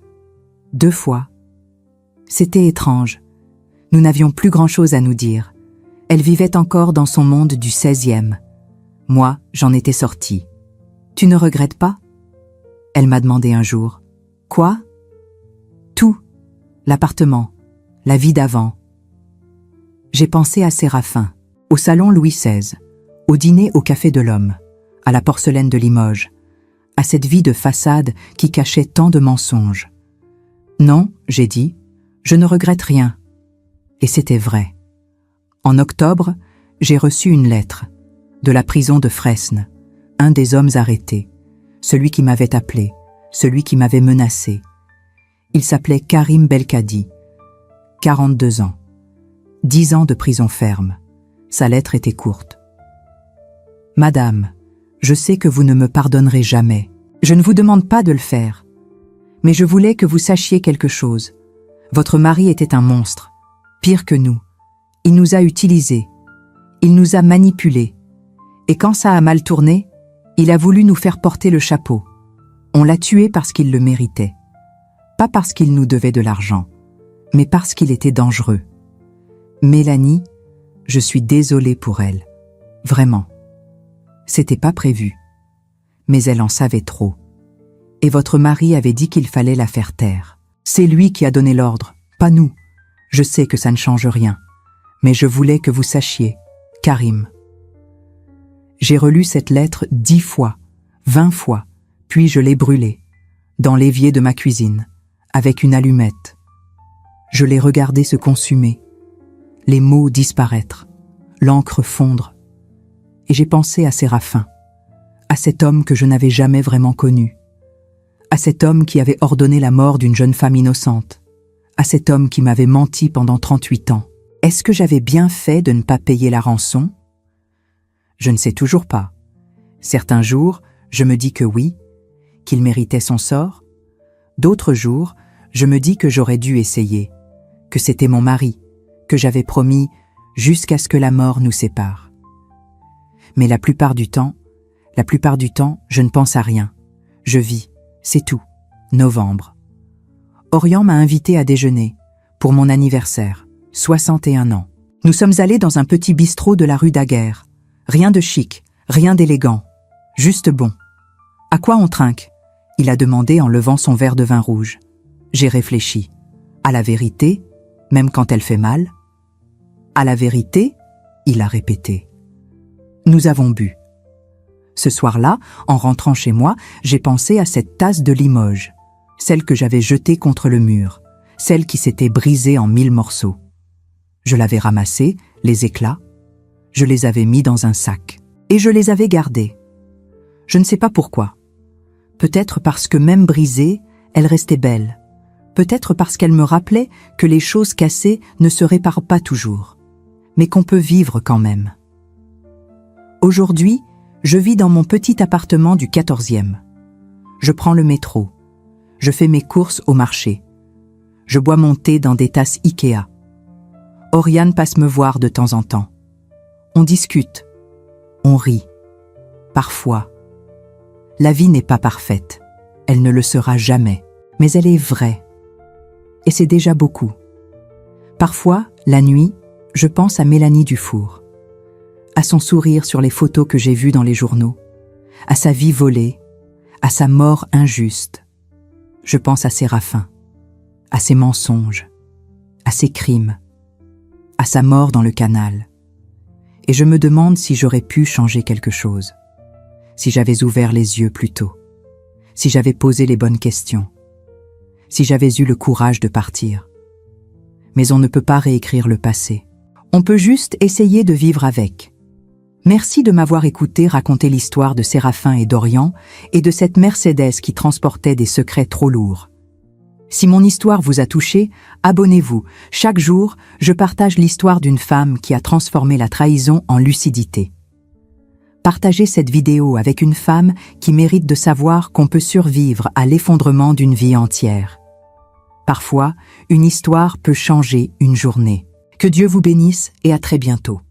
2 fois, C'était étrange. Nous n'avions plus grand-chose à nous dire. Elle vivait encore dans son monde du 16e. Moi, j'en étais sortie. « Tu ne regrettes pas ?» Elle m'a demandé un jour. « Quoi ?» « Tout. L'appartement. La vie d'avant. » J'ai pensé à Séraphin, au salon Louis XVI, au dîner au Café de l'Homme, à la porcelaine de Limoges, à cette vie de façade qui cachait tant de mensonges. Non, j'ai dit, je ne regrette rien. Et c'était vrai. En octobre, j'ai reçu une lettre, de la prison de Fresnes, un des hommes arrêtés, celui qui m'avait appelé, celui qui m'avait menacé. Il s'appelait Karim Belkadi, 42 ans, 10 ans de prison ferme. Sa lettre était courte. « Madame, je sais que vous ne me pardonnerez jamais. Je ne vous demande pas de le faire. Mais je voulais que vous sachiez quelque chose. Votre mari était un monstre, pire que nous. Il nous a utilisés. Il nous a manipulés. Et quand ça a mal tourné, il a voulu nous faire porter le chapeau. On l'a tué parce qu'il le méritait. Pas parce qu'il nous devait de l'argent, mais parce qu'il était dangereux. Mélanie, je suis désolée pour elle. Vraiment. C'était pas prévu. Mais elle en savait trop. Et votre mari avait dit qu'il fallait la faire taire. C'est lui qui a donné l'ordre, pas nous. Je sais que ça ne change rien. Mais je voulais que vous sachiez. Karim. J'ai relu cette lettre 10 fois, 20 fois, puis je l'ai brûlée, dans l'évier de ma cuisine, avec une allumette. Je l'ai regardée se consumer, les mots disparaître, l'encre fondre. Et j'ai pensé à Séraphin, à cet homme que je n'avais jamais vraiment connu, à cet homme qui avait ordonné la mort d'une jeune femme innocente, à cet homme qui m'avait menti pendant 38 ans. Est-ce que j'avais bien fait de ne pas payer la rançon ? Je ne sais toujours pas. Certains jours, je me dis que oui, qu'il méritait son sort. D'autres jours, je me dis que j'aurais dû essayer, que c'était mon mari, que j'avais promis jusqu'à ce que la mort nous sépare. Mais la plupart du temps, je ne pense à rien. Je vis, c'est tout. Novembre. Orient m'a invité à déjeuner, pour mon anniversaire, 61 ans. Nous sommes allés dans un petit bistrot de la rue Daguerre. Rien de chic, rien d'élégant, juste bon. « À quoi on trinque ?» il a demandé en levant son verre de vin rouge. J'ai réfléchi. À la vérité, même quand elle fait mal. À la vérité, il a répété. Nous avons bu. Ce soir-là, en rentrant chez moi, j'ai pensé à cette tasse de Limoges, celle que j'avais jetée contre le mur, celle qui s'était brisée en 1000 morceaux. Je l'avais ramassée, les éclats, je les avais mis dans un sac, et je les avais gardés. Je ne sais pas pourquoi. Peut-être parce que même brisée, elle restait belle. Peut-être parce qu'elle me rappelait que les choses cassées ne se réparent pas toujours, mais qu'on peut vivre quand même. Aujourd'hui, je vis dans mon petit appartement du 14e. Je prends le métro. Je fais mes courses au marché. Je bois mon thé dans des tasses Ikea. Oriane passe me voir de temps en temps. On discute. On rit. Parfois. La vie n'est pas parfaite. Elle ne le sera jamais. Mais elle est vraie. Et c'est déjà beaucoup. Parfois, la nuit, je pense à Mélanie Dufour. À son sourire sur les photos que j'ai vues dans les journaux. À sa vie volée. À sa mort injuste. Je pense à Séraphin. À ses mensonges. À ses crimes. À sa mort dans le canal. Et je me demande si j'aurais pu changer quelque chose. Si j'avais ouvert les yeux plus tôt. Si j'avais posé les bonnes questions. Si j'avais eu le courage de partir. Mais on ne peut pas réécrire le passé. On peut juste essayer de vivre avec. Merci de m'avoir écouté raconter l'histoire de Séraphin et d'Orient et de cette Mercedes qui transportait des secrets trop lourds. Si mon histoire vous a touché, abonnez-vous. Chaque jour, je partage l'histoire d'une femme qui a transformé la trahison en lucidité. Partagez cette vidéo avec une femme qui mérite de savoir qu'on peut survivre à l'effondrement d'une vie entière. Parfois, une histoire peut changer une journée. Que Dieu vous bénisse et à très bientôt.